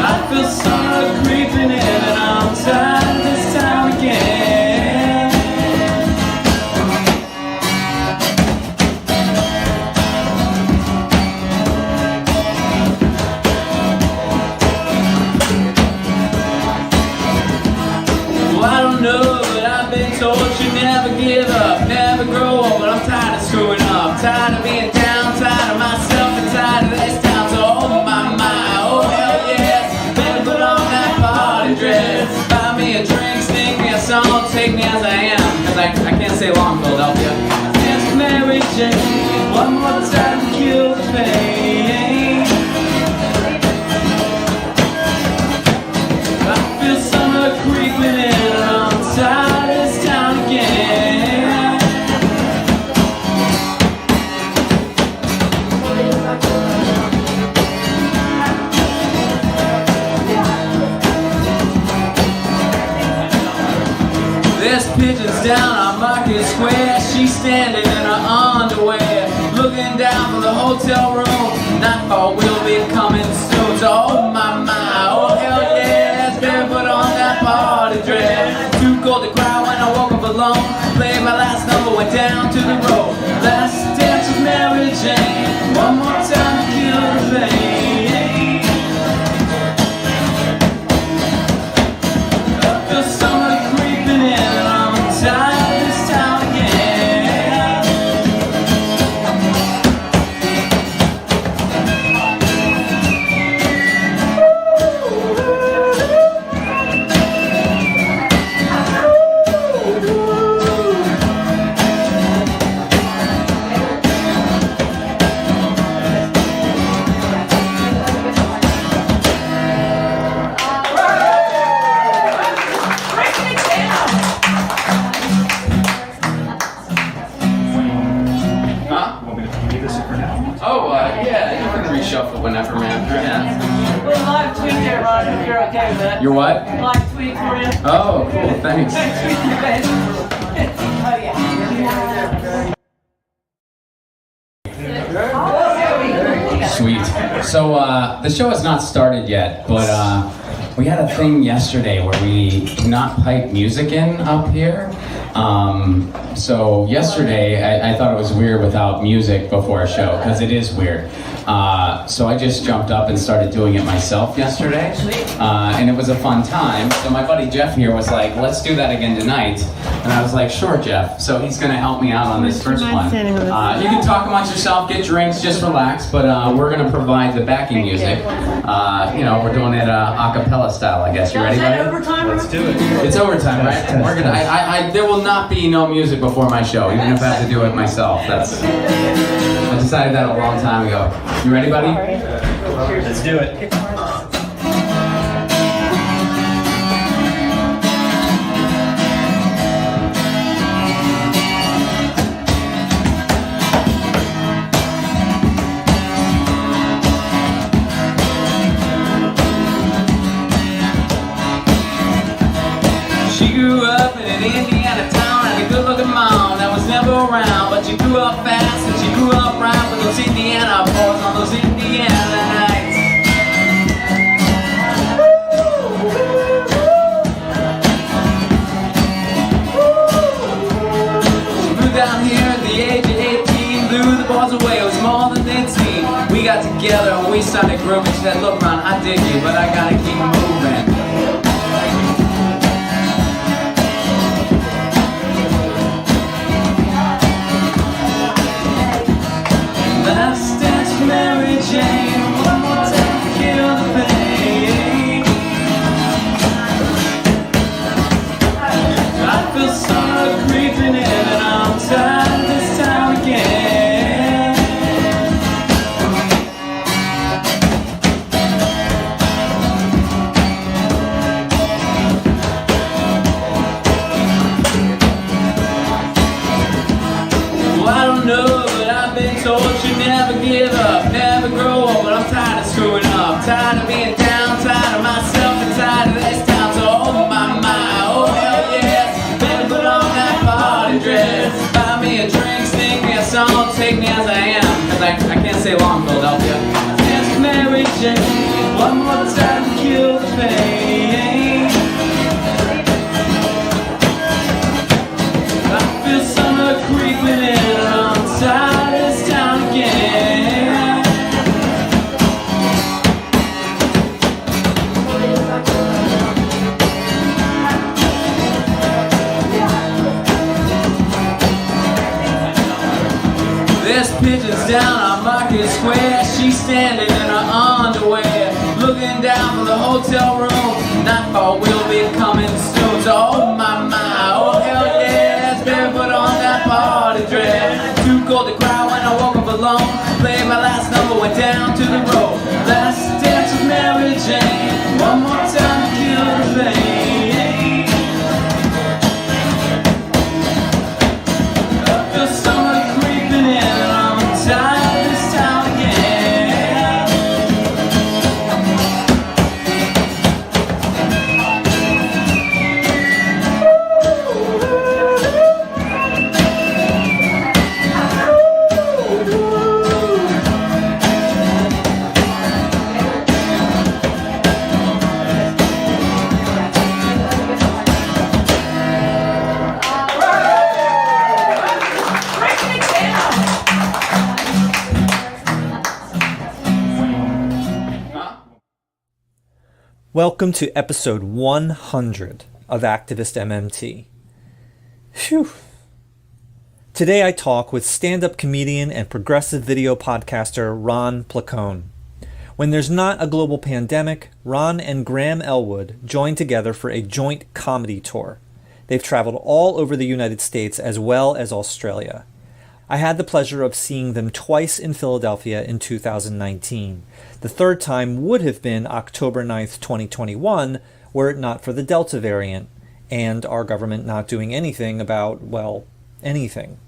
I feel summer creeping in and I'm tired of this time again. Well, I don't know, but I've been told you never give up, never grow old. But I'm tired of screwing up, tired of being down, tired of myself and tired of this town. So oh my, oh hell yes, better put on that party dress. Buy me a drink, sing me a song, take me as I am, cause I can't stay long, Philadelphia. Dance Mary Jane, one more time to kill the pain. I feel summer creeping in and I'm tired of this town again. There's pigeons down on Market Square. She's standing in her underwear, looking down from the hotel room. Nightfall will be coming soon. So oh my, oh hell yes, better put on that party dress. Too cold to cry when I woke up alone. Played my last number, went down to the road. Last dance with Mary Jane, one more time to kill the pain. I feel summer creeping in and I'm tired of this town again. Oh, yeah, you can reshuffle whenever, man. Yeah. We'll live tweet there, Ron, if you're okay with it. You're what? Live tweet for you. Oh, cool, thanks. Sweet. So the show has not started yet, but we had a thing yesterday where we do not pipe music in up here. So yesterday, I thought it was weird without music before a show, because it is weird. So I just jumped up and started doing it myself yesterday, and it was a fun time. So my buddy Jeff here was like, let's do that again tonight. And I was like, sure, Jeff. So he's going to help me out on this first one. You can talk amongst yourself, get drinks, just relax, but we're going to provide the backing music. We're doing it a cappella style, I guess. You ready, buddy? Let's do it. It's overtime, right? We're gonna. There will not be no music before my show, even if I have to do it myself. I decided that a long time ago. You ready, buddy? Let's do it. She grew up in an Indiana town, had a good-looking mom that was never around. But she grew up fast and she grew up right with those Indiana boys on those Indiana nights. She moved down here at the age of 18, blew the boys away, it was more than they'd seen. We got together and we started grooving. She said, look, Ron, I dig you, but I gotta keep moving. Last dance for Mary Jane, one more time to kill the pain. I feel summer creeping in and I'm tired of this time again. Well, I don't know, but I've been told you never give up, never grow old. But I'm tired of screwing up, tired of being down, tired of myself and tired of this town. So oh my, oh hell yes, better put on that party dress. Buy me a drink, sing me a song, take me as I am, cause I can't stay long, Philadelphia. Dance Mary Jane, one more time to kill the pain. I feel summer creeping in and I'm tired of this town again. There's pigeons down on Market Square. She's standing in her underwear, looking down from the hotel room. Nightfall will be coming soon. So oh my, oh hell yes, better put on that party dress. Too cold to cry when I woke up alone. Played my last number, went down to the road. Last dance with Mary Jane, one more time to kill the pain. I feel summer creeping in and I'm tired of this town again. Welcome to episode 100 of Activist MMT. Phew. Today I talk with stand-up comedian and progressive video podcaster Ron Placone. When there's not a global pandemic, Ron and Graham Elwood join together for a joint comedy tour. They've traveled all over the United States as well as Australia. I had the pleasure of seeing them twice in Philadelphia in 2019. The third time would have been October 9th, 2021, were it not for the Delta variant, and our government not doing anything about, well, anything.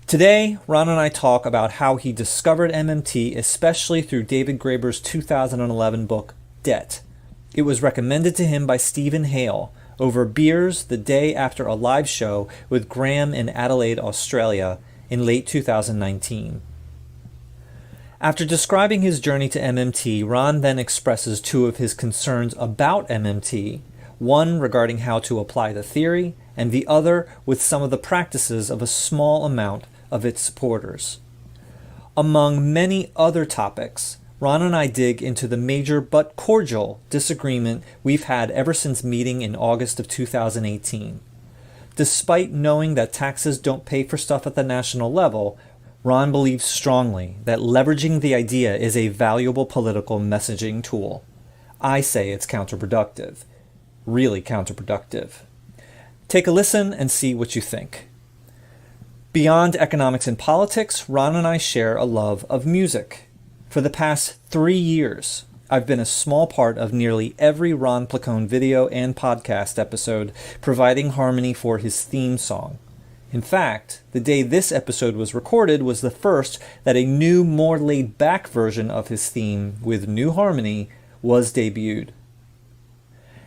Today, Ron and I talk about how he discovered MMT, especially through David Graeber's 2011 book, Debt. It was recommended to him by Stephen Hale over beers the day after a live show with Graham in Adelaide, Australia, in late 2019. After describing his journey to MMT, Ron then expresses two of his concerns about MMT, one regarding how to apply the theory, and the other with some of the practices of a small amount of its supporters. Among many other topics, Ron and I dig into the major but cordial disagreement we've had ever since meeting in August of 2018. Despite knowing that taxes don't pay for stuff at the national level, Ron believes strongly that leveraging the idea is a valuable political messaging tool. I say it's counterproductive. Really counterproductive. Take a listen and see what you think. Beyond economics and politics, Ron and I share a love of music. For the past 3 years, I've been a small part of nearly every Ron Placone video and podcast episode, providing harmony for his theme song. In fact, the day this episode was recorded was the first that a new, more laid-back version of his theme, with new harmony, was debuted.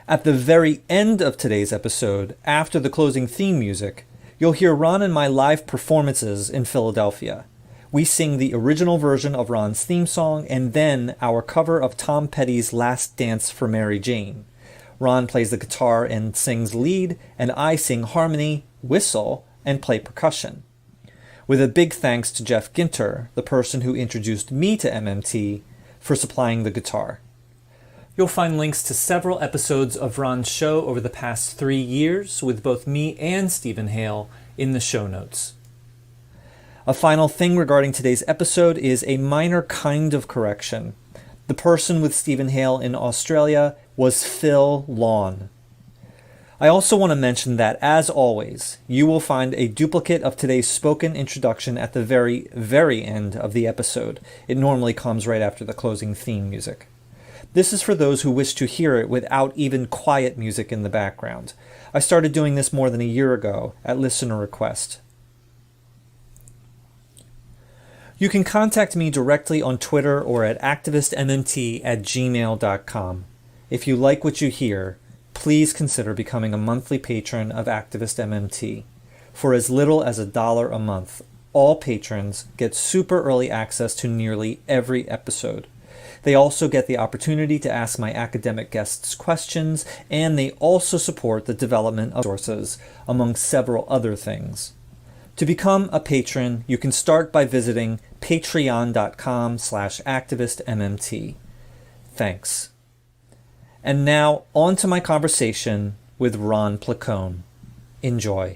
At the very end of today's episode, after the closing theme music, you'll hear Ron and my live performances in Philadelphia. We sing the original version of Ron's theme song and then our cover of Tom Petty's Last Dance for Mary Jane. Ron plays the guitar and sings lead, and I sing harmony, whistle, and play percussion. With a big thanks to Jeff Ginter, the person who introduced me to MMT, for supplying the guitar. You'll find links to several episodes of Ron's show over the past 3 years with both me and Stephen Hale in the show notes. A final thing regarding today's episode is a minor kind of correction. The person with Stephen Hale in Australia was Phil Lawn. I also want to mention that, as always, you will find a duplicate of today's spoken introduction at the very, very end of the episode. It normally comes right after the closing theme music. This is for those who wish to hear it without even quiet music in the background. I started doing this more than a year ago at listener request. You can contact me directly on Twitter or at activistmmt@gmail.com. If you like what you hear, please consider becoming a monthly patron of Activist MMT. For as little as $1 a month, all patrons get super early access to nearly every episode. They also get the opportunity to ask my academic guests questions, and they also support the development of sources, among several other things. To become a patron, you can start by visiting patreon.com/activistmmt. Thanks. And now, on to my conversation with Ron Placone. Enjoy.